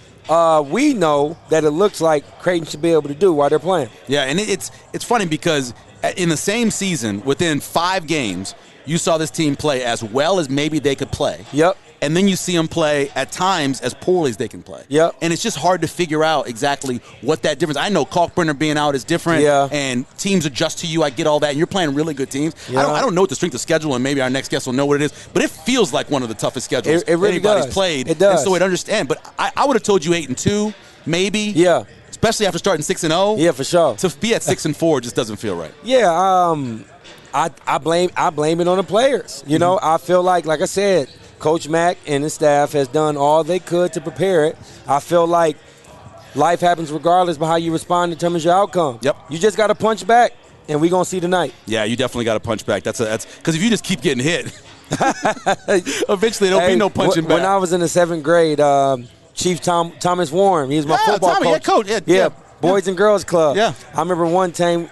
we know that it looks like Creighton should be able to do while they're playing. Yeah, and it's funny because in the same season, within 5 games, you saw this team play as well as maybe they could play. Yep. And then you see them play at times as poorly as they can play. Yep. And it's just hard to figure out exactly what that difference. I know Kalkbrenner being out is different, and teams adjust to you. I get all that. And you're playing really good teams. Yeah. I don't know what the strength of schedule, and maybe our next guest will know what it is, but it feels like one of the toughest schedules it really anybody's does. played. It does. And so I'd understand. But I would have told you 8-2, maybe. Yeah. Especially after starting 6-0. Yeah, for sure. To be at 6-4 just doesn't feel right. Yeah, I blame it on the players. I feel like I said, Coach Mack and his staff has done all they could to prepare it. I feel like life happens regardless, but how you respond determines your outcome. Yep. You just got to punch back, and we're going to see tonight. Yeah, you definitely got to punch back. That's because if you just keep getting hit, eventually there'll be no punching back. When I was in the 7th grade, Chief Thomas Warren, he was my football coach. Yeah, Boys and Girls Club. Yeah. I remember one time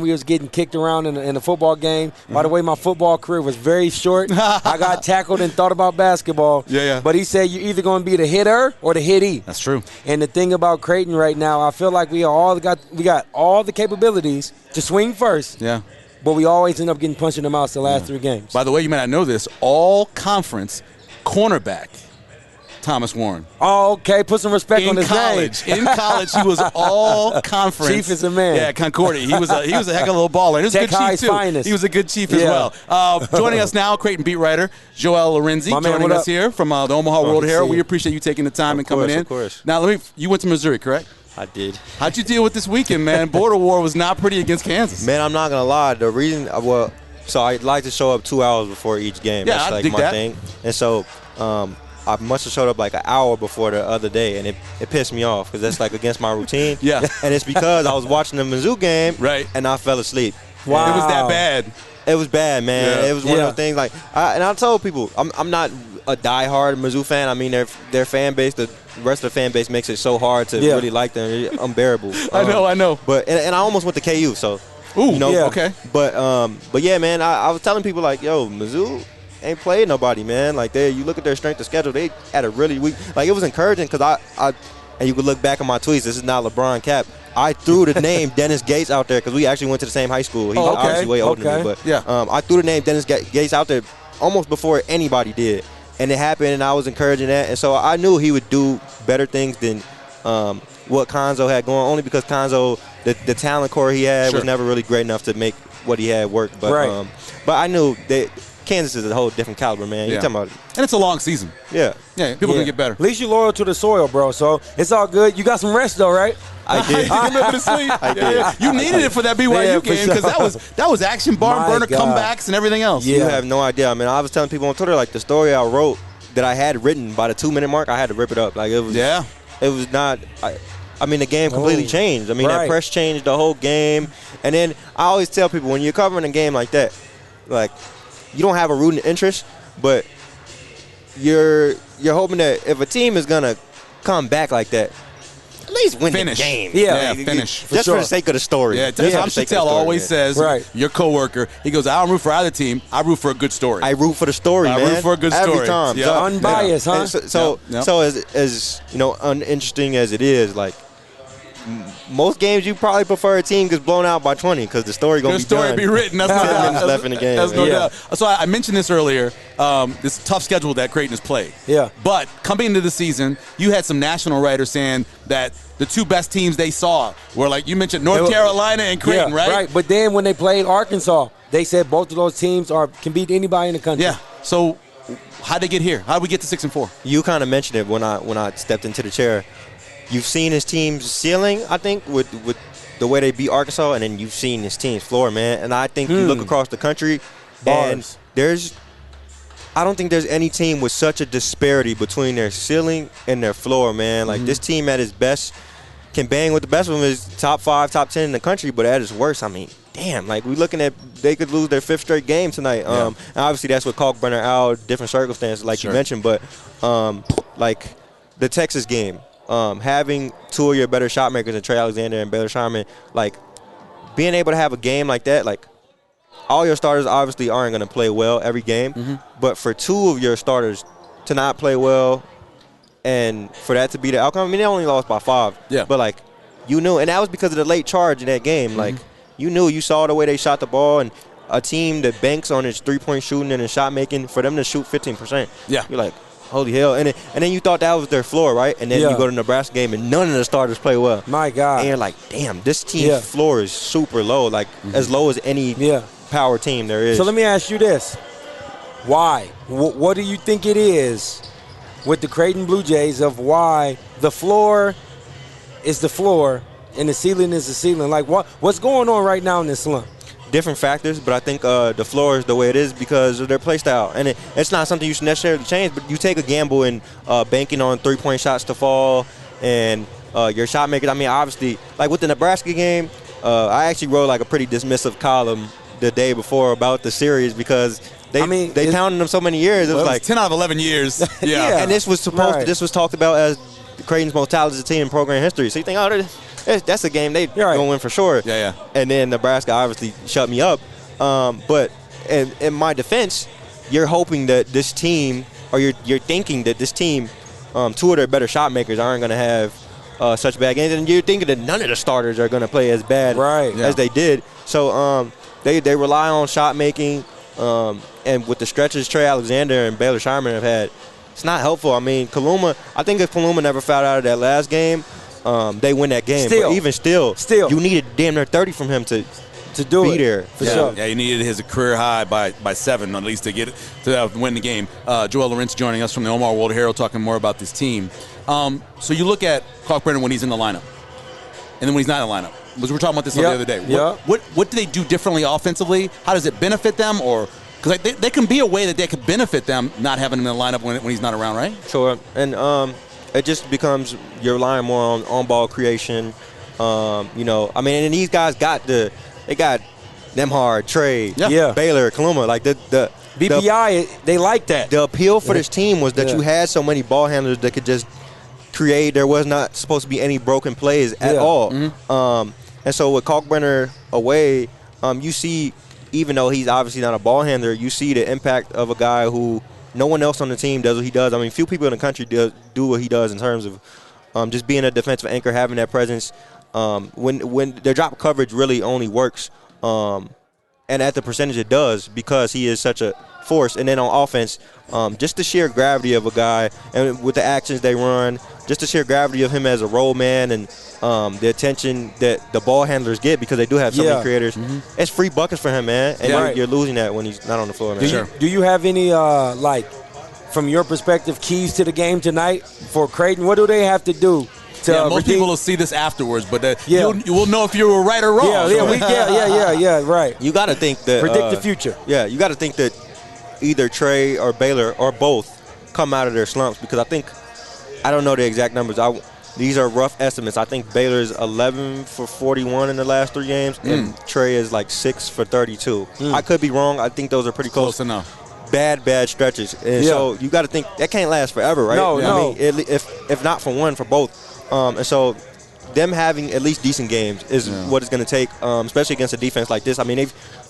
we was getting kicked around in a football game. By the way, my football career was very short. I got tackled and thought about basketball. Yeah. But he said you're either going to be the hitter or the hittee. That's true. And the thing about Creighton right now, I feel like we got all the capabilities to swing first. Yeah. But we always end up getting punched in the mouth the last 3 games. By the way, you may not know this, all conference cornerback Thomas Warren. Oh, okay. Put some respect on his name. In college, he was all conference. Chief is a man. Yeah, Concordia. He was a heck of a little baller. And he was a good chief, too. Finest. He was a good chief as well. Joining us now, Creighton beat writer Joel Lorenzi, joining us here from the Omaha World Herald. We appreciate you taking the time and coming in. Of course. Now, you went to Missouri, correct? I did. How'd you deal with this weekend, man? Border war was not pretty against Kansas. Man, I'm not going to lie. The reason, so I like to show up 2 hours before each game. Yeah, that's I like dig my that. thing. And so I must have showed up like an hour before the other day, and it pissed me off because that's like against my routine. Yeah. And it's because I was watching the Mizzou game, right, and I fell asleep. Wow. It was that bad. It was bad, man. Yeah. It was one of those things like, I told people, I'm not a diehard Mizzou fan. I mean, their fan base, the rest of the fan base makes it so hard to really like them. It's unbearable. I know. But and I almost went to KU, so. Ooh, you know, okay. But yeah, man, I was telling people like, yo, Mizzou ain't played nobody, man. Like you look at their strength of schedule, they had a really weak. Like it was encouraging because I and you could look back on my tweets. This is not LeBron cap. I threw the name Dennis Gates out there because we actually went to the same high school. He's obviously way older than me, but I threw the name Dennis Gates out there almost before anybody did, and it happened. And I was encouraging that, and so I knew he would do better things than what Konzo had going. Only because Konzo, the talent core he had was never really great enough to make what he had work. But but I knew that Kansas is a whole different caliber, man. You talking about it. And it's a long season. Yeah. Yeah, people can get better. At least you're loyal to the soil, bro, so it's all good. You got some rest, though, right? I did. You remember to sleep. I did. You needed it for that BYU game because that was action, barn burner, comebacks, and everything else. You have no idea. I mean, I was telling people on Twitter, like, the story I wrote that I had written by the 2-minute mark, I had to rip it up. Like, it was it was not I mean, the game completely changed. I mean, that press changed the whole game. And then I always tell people, when you're covering a game like that, like, you don't have a rooting interest, but you're hoping that if a team is going to come back like that, at least win the game. Yeah, finish. Just for the sake of the story. Yeah, Tom Chattel always says, your coworker, he goes, I don't root for either team. I root for a good story. I root for the story, man. I root for a good story. Every time. Yeah. Unbiased, huh? So as you know, uninteresting as it is, like, most games you probably prefer a team gets blown out by 20 because the story going to be done. The story be written. That's no doubt. Minutes left in the game. That's no doubt. So I mentioned this earlier, this tough schedule that Creighton has played. Yeah. But coming into the season, you had some national writers saying that the two best teams they saw were, like you mentioned, North Carolina and Creighton, right? Right. But then when they played Arkansas, they said both of those teams can beat anybody in the country. Yeah. So how'd they get here? How'd we get to 6-4? You kind of mentioned it when I stepped into the chair. You've seen his team's ceiling, I think, with the way they beat Arkansas, and then you've seen his team's floor, man. And I think you look across the country, and I don't think there's any team with such a disparity between their ceiling and their floor, man. Like, this team at its best can bang with the best of them, is top 5, top 10 in the country, but at its worst, I mean, damn, like, we're looking at they could lose their 5th straight game tonight. And obviously that's with Kalkbrenner out, different circumstances, like you mentioned, but like the Texas game, having two of your better shot makers, Trey Alexander and Baylor Sharman, like, being able to have a game like that, like, all your starters obviously aren't going to play well every game, but for two of your starters to not play well and for that to be the outcome, I mean, they only lost by 5. Yeah. But, like, you knew, and that was because of the late charge in that game. Like, you saw the way they shot the ball, and a team that banks on its three-point shooting and its shot making, for them to shoot 15%. Yeah. You're like, holy hell. And then you thought that was their floor, right? And then you go to the Nebraska game and none of the starters play well. My God. And you're like, damn, this team's floor is super low, like as low as any power team there is. So let me ask you this. Why? What do you think it is with the Creighton Blue Jays of why the floor is the floor and the ceiling is the ceiling? Like, what's going on right now in this slump? different factors, but I think the floor is the way it is because of their play style. And it's not something you should necessarily change, but you take a gamble in banking on three-point shots to fall and your shot makers. I mean, obviously, like with the Nebraska game, I actually wrote like a pretty dismissive column the day before about the series because they pounded them so many years. It was like 10 out of 11 years. Yeah. And this was this was talked about as Creighton's most talented team in program history. So you think, that's a game they gonna win for sure. Yeah. And then Nebraska obviously shut me up. But in my defense, you're hoping that this team, or you're thinking that this team, two of their better shot makers aren't gonna have such bad games, and you're thinking that none of the starters are gonna play as bad as they did. So they rely on shot making, and with the stretches Trey Alexander and Baylor Shireman have had, it's not helpful. I mean, I think if Kaluma never fouled out of that last game, they win that game. But even still, you needed damn near 30 from him to be there. For sure. Yeah, he needed his career high by 7 at least to win the game. Joel Lorenzi joining us from the Omaha World Herald talking more about this team. So you look at Kalkbrenner when he's in the lineup, and then when he's not in the lineup. We were talking about this the other day. What do they do differently offensively? How does it benefit them? Or because they can be a way that they could benefit them not having him in the lineup when he's not around, right? Sure. And it just becomes you're relying more on ball creation. I mean, and these guys got Nemhard, Trey, Baylor, Kaluma, like the BPI, they like that. The appeal for this team was that you had so many ball handlers that could just create. There was not supposed to be any broken plays at all. Mm-hmm. And so with Kalkbrenner away, you see, even though he's obviously not a ball handler, you see the impact of a guy who no one else on the team does what he does. I mean, few people in the country do what he does in terms of just being a defensive anchor, having that presence. When their drop coverage really only works, and at the percentage it does because he is such a force. And then on offense, just the sheer gravity of a guy, and with the actions they run, just the sheer gravity of him as a role man, and the attention that the ball handlers get because they do have so many creators. Mm-hmm. It's free buckets for him, man. And you're losing that when he's not on the floor, man. Do you have any, from your perspective, keys to the game tonight for Creighton? What do they have to do? Most people will see this afterwards, but you will know if you were right or wrong. Right. You got to think that predict the future. Yeah, you got to think that either Trey or Baylor or both come out of their slumps because I don't know the exact numbers. These are rough estimates. I think Baylor's 11 for 41 in the last 3 games, and Trey is like 6 for 32. I could be wrong. I think those are pretty close enough. Bad stretches, and so you got to think that can't last forever, right? No. I mean, if not for one, for both. And so them having at least decent games is what it's going to take, especially against a defense like this. I mean,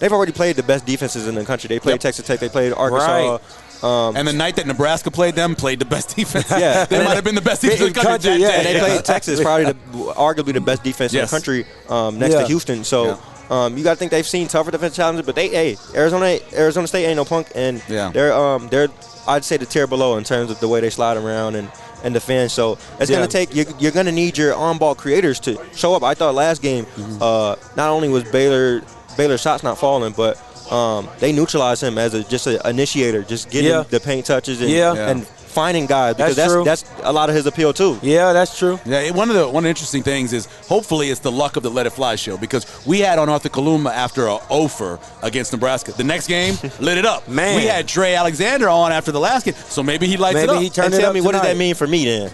they've already played the best defenses in the country. They played Texas Tech. They played Arkansas. Right. And the night that Nebraska played the best defense. Yeah. They might have been the best defense in the country. And they played Texas, probably arguably the best defense in the country next to Houston. So you got to think they've seen tougher defensive challenges. But Arizona State ain't no punk. And they're I'd say the tier below in terms of the way they slide around and defend. So it's going to take you're going to need your on-ball creators to show up. I thought last game, not only was Baylor's shots not falling, but they neutralized him as just an initiator, just getting the paint touches and finding guys because that's a lot of his appeal too. Yeah, that's true. Yeah, one of the interesting things is hopefully it's the luck of the Let It Fly show because we had on Arthur Kaluma after a offer against Nebraska. The next game lit it up. Man, we had Trey Alexander on after the last game, so maybe he lights it up. Maybe he turned it up. Tell me what does that mean for me then?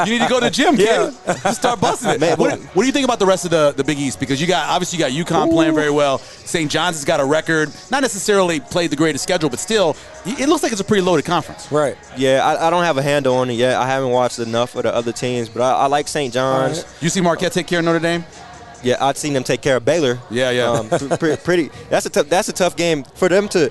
You need to go to the gym, kid. Just start busting it. Man, what do you think about the rest of the Big East? Because you got UConn playing very well. St. John's has got a record, not necessarily played the greatest schedule, but still, it looks like it's a pretty loaded conference. Right. Yeah, I don't have a handle on it yet. I haven't watched enough of the other teams, but I like St. John's. Right. You see Marquette take care of Notre Dame? Yeah, I'd seen them take care of Baylor. Yeah. Pretty. That's a tough game for them to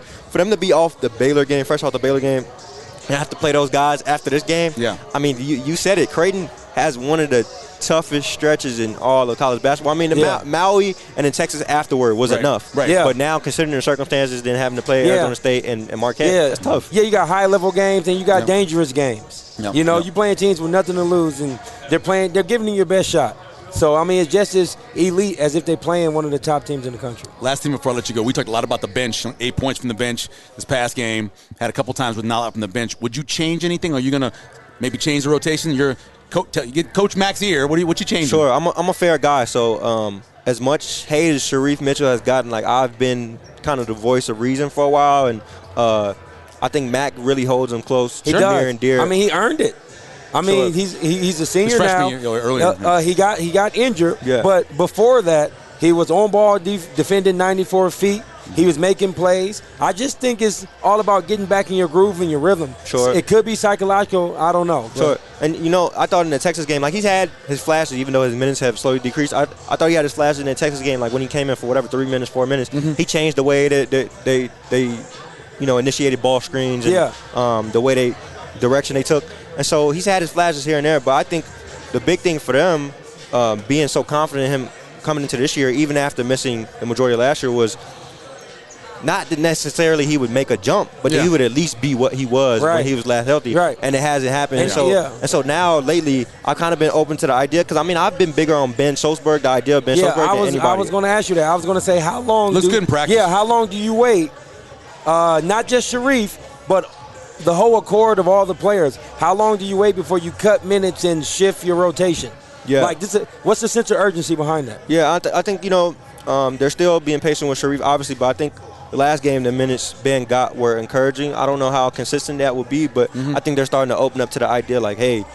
be off the Baylor game, fresh off the Baylor game, and have to play those guys after this game. Yeah. I mean, you said it. Creighton has one of the toughest stretches in all of college basketball. I mean, Maui and then Texas afterward was enough. Right. Yeah. But now, considering the circumstances, then having to play Arizona State and Marquette, that's tough. Yeah, you got high-level games and you got dangerous games. You're playing teams with nothing to lose, and they're giving you your best shot. So, I mean, it's just as elite as if they're playing one of the top teams in the country. Last thing before I let you go, we talked a lot about the bench, 8 points from the bench this past game. Had a couple times with Nala from the bench. Would you change anything? Are you going to maybe change the rotation? You're get Coach Mac's ear. What you changing? Sure, I'm a fair guy. So as much hate as Sharif Mitchell has gotten, like I've been kind of the voice of reason for a while, and I think Mac really holds him close, near and dear. I mean, he earned it. I mean, he's a senior now. He got injured, but before that, he was on ball defending 94 feet. He was making plays. I just think it's all about getting back in your groove and your rhythm. Sure. It could be psychological. I don't know. Sure. And, I thought in the Texas game, like he's had his flashes, even though his minutes have slowly decreased. I thought he had his flashes in the Texas game, like when he came in for whatever, 3 minutes, 4 minutes. He changed the way that they initiated ball screens and the way direction they took. And so he's had his flashes here and there. But I think the big thing for them, being so confident in him coming into this year, even after missing the majority of last year, was not that necessarily he would make a jump, but that he would at least be what he was when he was last healthy. Right. And it hasn't happened. And so now lately, I've kind of been open to the idea, because I've been bigger on Ben Solsberg, the idea of Ben Solsberg than anybody. I was going to ask you that. I was going to say, how long looks good in practice. Yeah, how long do you wait? Not just Sharif, but the whole accord of all the players. How long do you wait before you cut minutes and shift your rotation? Yeah. Like what's the sense of urgency behind that? Yeah, I think they're still being patient with Sharif, obviously, but I think the last game, the minutes Ben got were encouraging. I don't know how consistent that will be, but I think they're starting to open up to the idea, like, hey,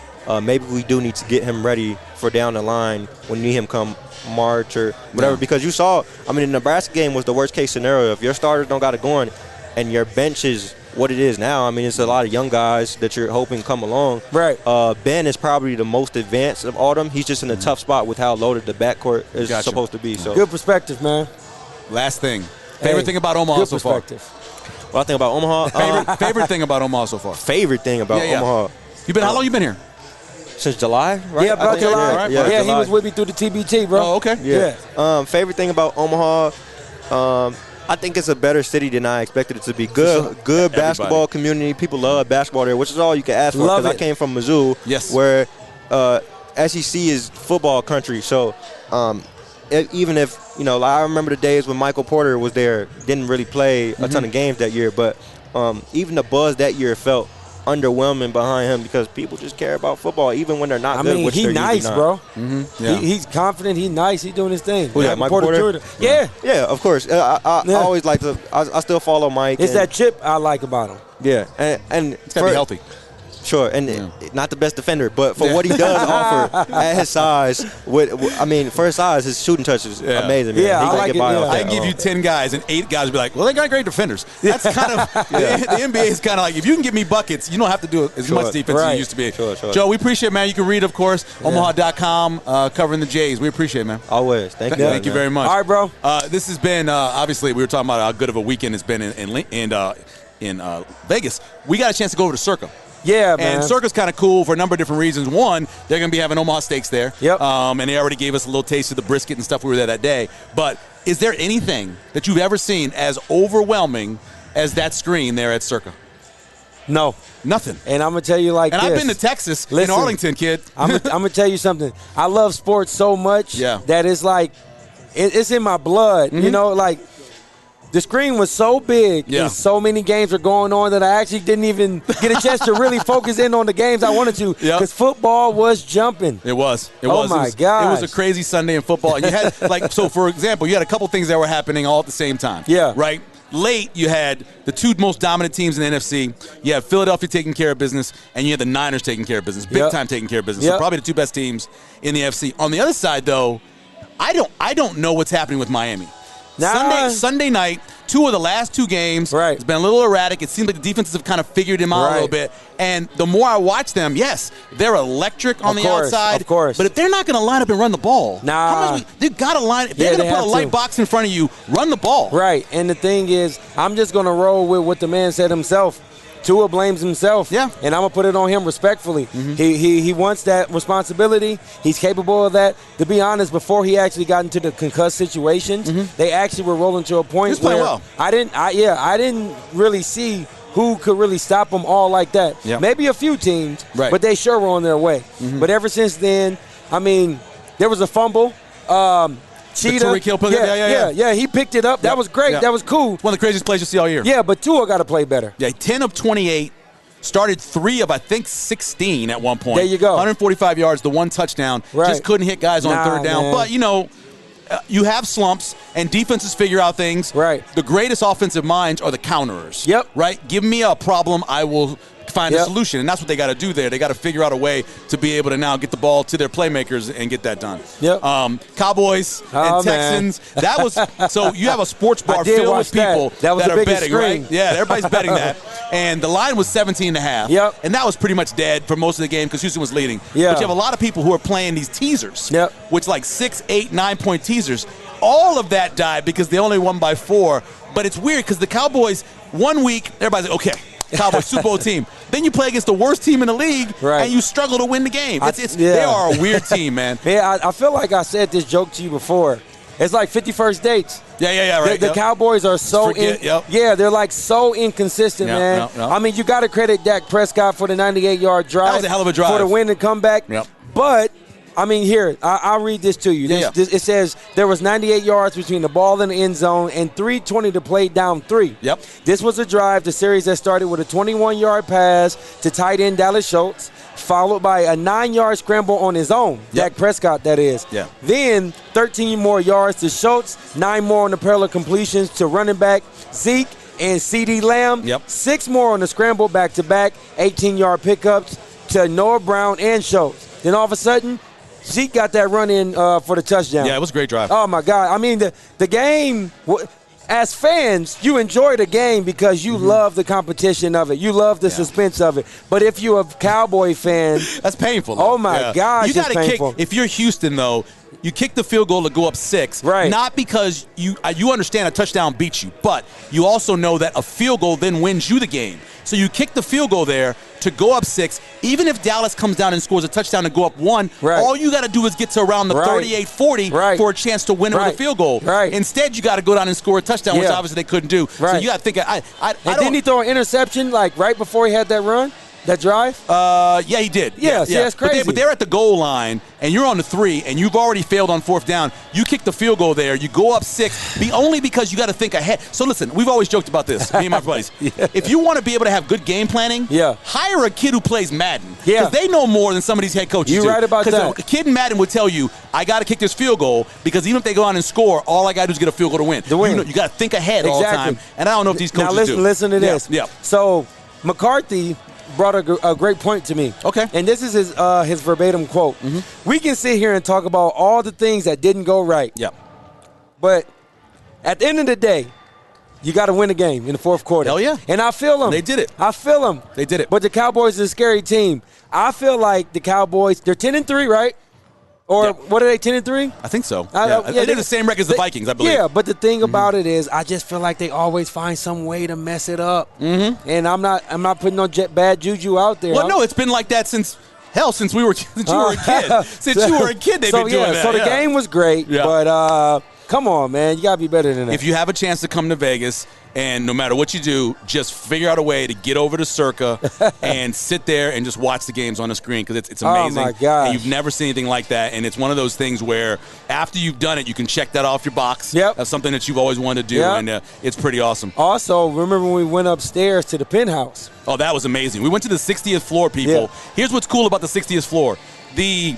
maybe we do need to get him ready for down the line when we need him come March or whatever. Because you saw, the Nebraska game was the worst case scenario. If your starters don't got it going and your bench is what it is now, it's a lot of young guys that you're hoping come along. Right. Ben is probably the most advanced of all of them. He's just in a tough spot with how loaded the backcourt is supposed to be. So good perspective, man. Last thing. Favorite thing about Omaha so far? What I think about Omaha? Favorite thing about Omaha so far? Favorite thing about Omaha? How long you been here? Since July, right? Yeah, bro, July. Right, yeah, July. He was with me through the TBT, bro. Oh, okay. Yeah. Favorite thing about Omaha, I think it's a better city than I expected it to be. Good basketball community. People love basketball there, which is all you can ask for. Because I came from Mizzou, where SEC is football country. So even if, I remember the days when Michael Porter was there, didn't really play a ton of games that year, but even the buzz that year felt underwhelming behind him, because people just care about football even when they're not good, which they're nice, not. Bro. He's confident. He's nice. He's doing his thing. Michael Porter? Yeah, of course. I always like to. I still follow Mike. It's that chip I like about him. Yeah, and it's gotta be healthy. Sure, and not the best defender, but for what he does offer at his size, for his size, his shooting touch is amazing. Man. Yeah, I can give you 10 guys, and 8 guys will be like, well, they got great defenders. That's kind of the NBA is kind of like, if you can give me buckets, you don't have to do as much defense as you used to be. Sure. Joe, we appreciate it, man. You can read, of course, Omaha.com, covering the Jays. We appreciate it, man. Always. Thank you. Thank you very much. All right, bro. This has been obviously, we were talking about how good of a weekend it's been in Vegas. We got a chance to go over to Circa. Yeah, man. And Circa's kind of cool for a number of different reasons. One, they're going to be having Omaha steaks there. Yep. And they already gave us a little taste of the brisket and stuff. We were there that day. But is there anything that you've ever seen as overwhelming as that screen there at Circa? No. Nothing. And I'm going to tell you like and this. I've been to Texas, in Arlington, kid. I'm going to tell you something. I love sports so much that it's like, it's in my blood. Like, the screen was so big and so many games were going on that I actually didn't even get a chance to really focus in on the games I wanted to, because football was jumping. It was. Oh, my God. It was a crazy Sunday in football. And you had, so for example, you had a couple things that were happening all at the same time. Yeah. Right? Late, you had the 2 most dominant teams in the NFC. You had Philadelphia taking care of business, and you had the Niners taking care of business, big time taking care of business. So probably the 2 best teams in the NFC. On the other side, though, I don't know what's happening with Miami. Sunday night, 2 of the last 2 games, it's been a little erratic. It seems like the defenses have kind of figured him out a little bit. And the more I watch them, they're electric on the outside. Of course. But if they're not going to line up and run the ball, they've got to line. If they're going to put a light box in front of you, run the ball. Right. And the thing is, I'm just going to roll with what the man said himself. Tua blames himself. Yeah. And I'm going to put it on him respectfully. He wants that responsibility. He's capable of that. To be honest, before he actually got into the concussed situations, they actually were rolling to a point where I didn't really see who could really stop them all like that. Yep. Maybe a few teams, but they sure were on their way. But ever since then, there was a fumble. Cheetah. He picked it up. That was great. That was cool. One of the craziest plays you see all year. Yeah, but Tua got to play better. Yeah, 10 of 28 Started 3 of, I think, 16 at one point. There you go. 145 yards, the 1 touchdown. Right. Just couldn't hit guys on third down. Man. But, you know, you have slumps, and defenses figure out things. Right. The greatest offensive minds are the counterers. Yep. Right? Give me a problem, I will find a Yep. solution. And that's what they got to do there. They got to figure out a way to be able to now get the ball to their playmakers and get that done. Yep. Cowboys and Texans. Man. That was so you have a sports bar filled with people that are betting, screen. right? Yeah, everybody's betting that. And the line was 17.5. Yep. And that was pretty much dead for most of the game because Houston was leading. Yeah. But you have a lot of people who are playing these teasers. Yep. Which like 6, 8, 9 point teasers. All of that died because they only won by 4. But it's weird because the Cowboys, 1 week, everybody's like, okay, Cowboys Super Bowl team. Then you play against the worst team in the league, right. and you struggle to win the game. They are a weird team, man. Man, I feel like I said this joke to you before. It's like 51st dates. Yeah, right. The Cowboys are so they're like so inconsistent, man. I mean, you got to credit Dak Prescott for the 98-yard drive. That was a hell of a drive. For the win and comeback. Yep. But I mean, here, I'll read this to you. It says there was 98 yards between the ball and the end zone and 3:20 to play down 3. Yep. This was a drive, the series that started with a 21-yard pass to tight end Dallas Schultz, followed by a 9-yard scramble on his own. Dak Prescott, that is. Yeah. Then 13 more yards to Schultz, 9 more on the parallel completions to running back Zeke and CeeDee Lamb. Yep. 6 more on the scramble back-to-back, 18-yard pickups to Noah Brown and Schultz. Then all of a sudden, Zeke got that run in for the touchdown. Yeah, it was a great drive. Oh, my God. I mean, the game, as fans, you enjoy the game because you love the competition of it. You love the suspense of it. But if you're a Cowboy fan. That's painful. Oh, my gosh, you gotta painful. kick. If you're Houston, though, you kick the field goal to go up 6. Right. Not because you understand a touchdown beats you, but you also know that a field goal then wins you the game. So you kick the field goal there to go up 6. Even if Dallas comes down and scores a touchdown to go up 1, all you got to do is get to around the 38-40 for a chance to win it with a field goal. Right. Instead, you got to go down and score a touchdown, which obviously they couldn't do. So you got to think. Didn't he throw an interception like right before he had that run? That drive? Yeah, he did. Yeah, see, that's crazy. But they're at the goal line, and you're on the 3, and you've already failed on 4th down. You kick the field goal there. You go up 6, only because you got to think ahead. So listen, we've always joked about this, me and my buddies. If you want to be able to have good game planning, hire a kid who plays Madden. Because they know more than some of these head coaches do. You're right about that. Because a kid in Madden would tell you, I got to kick this field goal because even if they go on and score, all I got to do is get a field goal to win. You got to think ahead all the time. And I don't know if these coaches do. Now listen to this. Yeah. So McCarthy brought a great point to me. Okay. And this is his verbatim quote. We can sit here and talk about all the things that didn't go right. Yeah. But at the end of the day, you got to win the game in the 4th quarter. Hell yeah. And I feel them. They did it. I feel them. They did it. But the Cowboys is a scary team. I feel like the Cowboys, they're 10-3, right? Or what are they, 10-3? I think so. They're the same record as the Vikings, I believe. Yeah, but the thing about it is, I just feel like they always find some way to mess it up. And I'm not putting no bad juju out there. Well, no, it's been like that since you were a kid. Since you were a kid, they've been doing that. So the game was great, but come on, man, you gotta be better than that. If you have a chance to come to Vegas, and no matter what you do, just figure out a way to get over to Circa and sit there and just watch the games on the screen because it's amazing. Oh my gosh. And you've never seen anything like that, and it's one of those things where after you've done it, you can check that off your box. Yep. That's something that you've always wanted to do, and it's pretty awesome. Also, remember when we went upstairs to the penthouse? Oh, that was amazing. We went to the 60th floor, people. Yeah. Here's what's cool about the 60th floor. The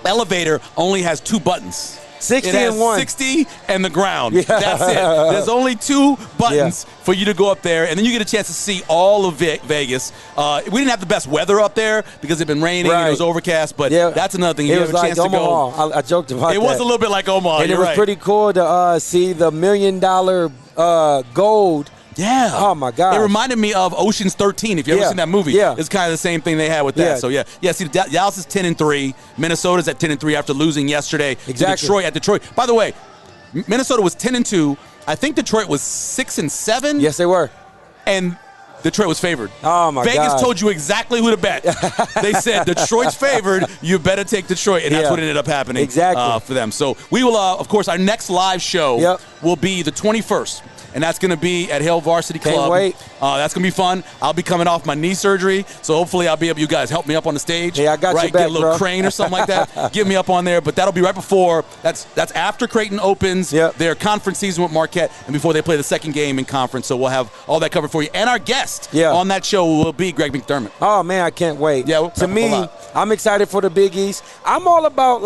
elevator only has 2 buttons. 60 it has and 1. 60 and the ground. That's it. There's only 2 buttons for you to go up there, and then you get a chance to see all of Vegas. We didn't have the best weather up there because it had been raining and it was overcast, but that's another thing. It was like Omaha. I joked about that. It was a little bit like Omaha. And it was pretty cool to see the $1 million gold. Yeah. Oh, my God. It reminded me of Ocean's 13, if you've ever seen that movie. Yeah. It's kind of the same thing they had with that. So, see, Dallas is 10-3. Minnesota's at 10-3 after losing yesterday to Detroit at Detroit. By the way, Minnesota was 10-2. I think Detroit was 6-7. Yes, they were. And Detroit was favored. Oh, my God. Vegas told you exactly who to bet. They said Detroit's favored. You better take Detroit. And that's what ended up happening for them. So we will, of course, our next live show will be the 21st. and that's going to be at Hill Varsity Club. Can't wait. That's going to be fun. I'll be coming off my knee surgery, so hopefully I'll be able, you guys help me up on the stage. Yeah, I got you back, get a little bro. crane or something like that. Get me up on there, but that'll be right before. That's after Creighton opens their conference season with Marquette, and before they play the second game in conference. So we'll have all that covered for you. And our guest on that show will be Greg McDermott. Oh man, I can't wait. Yeah, to me, I'm excited for the Big East. I'm all about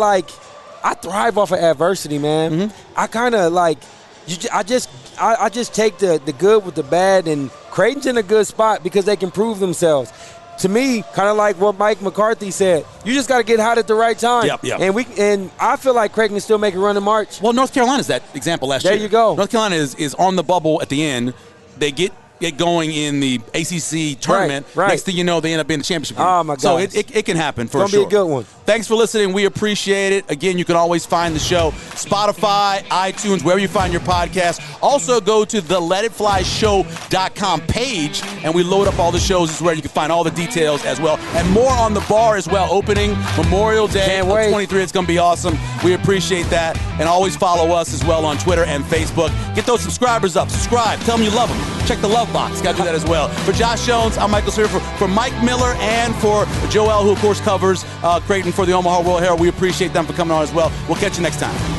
I thrive off of adversity, man. Mm-hmm. I kind of I just take the good with the bad, and Creighton's in a good spot because they can prove themselves. To me, kind of like what Mike McCarthy said, you just got to get hot at the right time. Yep. And I feel like Creighton can still make a run in March. Well, North Carolina's that example last year. There you go. North Carolina is on the bubble at the end. They get going in the ACC tournament. Right. Next thing you know, they end up being the championship game. Oh, my God. So it can happen for sure. It's going to be a good one. Thanks for listening. We appreciate it. Again, you can always find the show Spotify, iTunes, wherever you find your podcast. Also, go to the LetItFlyShow.com page, and we load up all the shows. This is where you can find all the details as well. And more on the bar as well. Opening Memorial Day Can't wait. 23. It's going to be awesome. We appreciate that. And always follow us as well on Twitter and Facebook. Get those subscribers up. Subscribe. Tell them you love them. Check the love box. Got to do that as well. For Josh Jones, I'm Michael Sawyer. For Mike Miller and for Joel, who, of course, covers Creighton for the Omaha World Herald. We appreciate them for coming on as well. We'll catch you next time.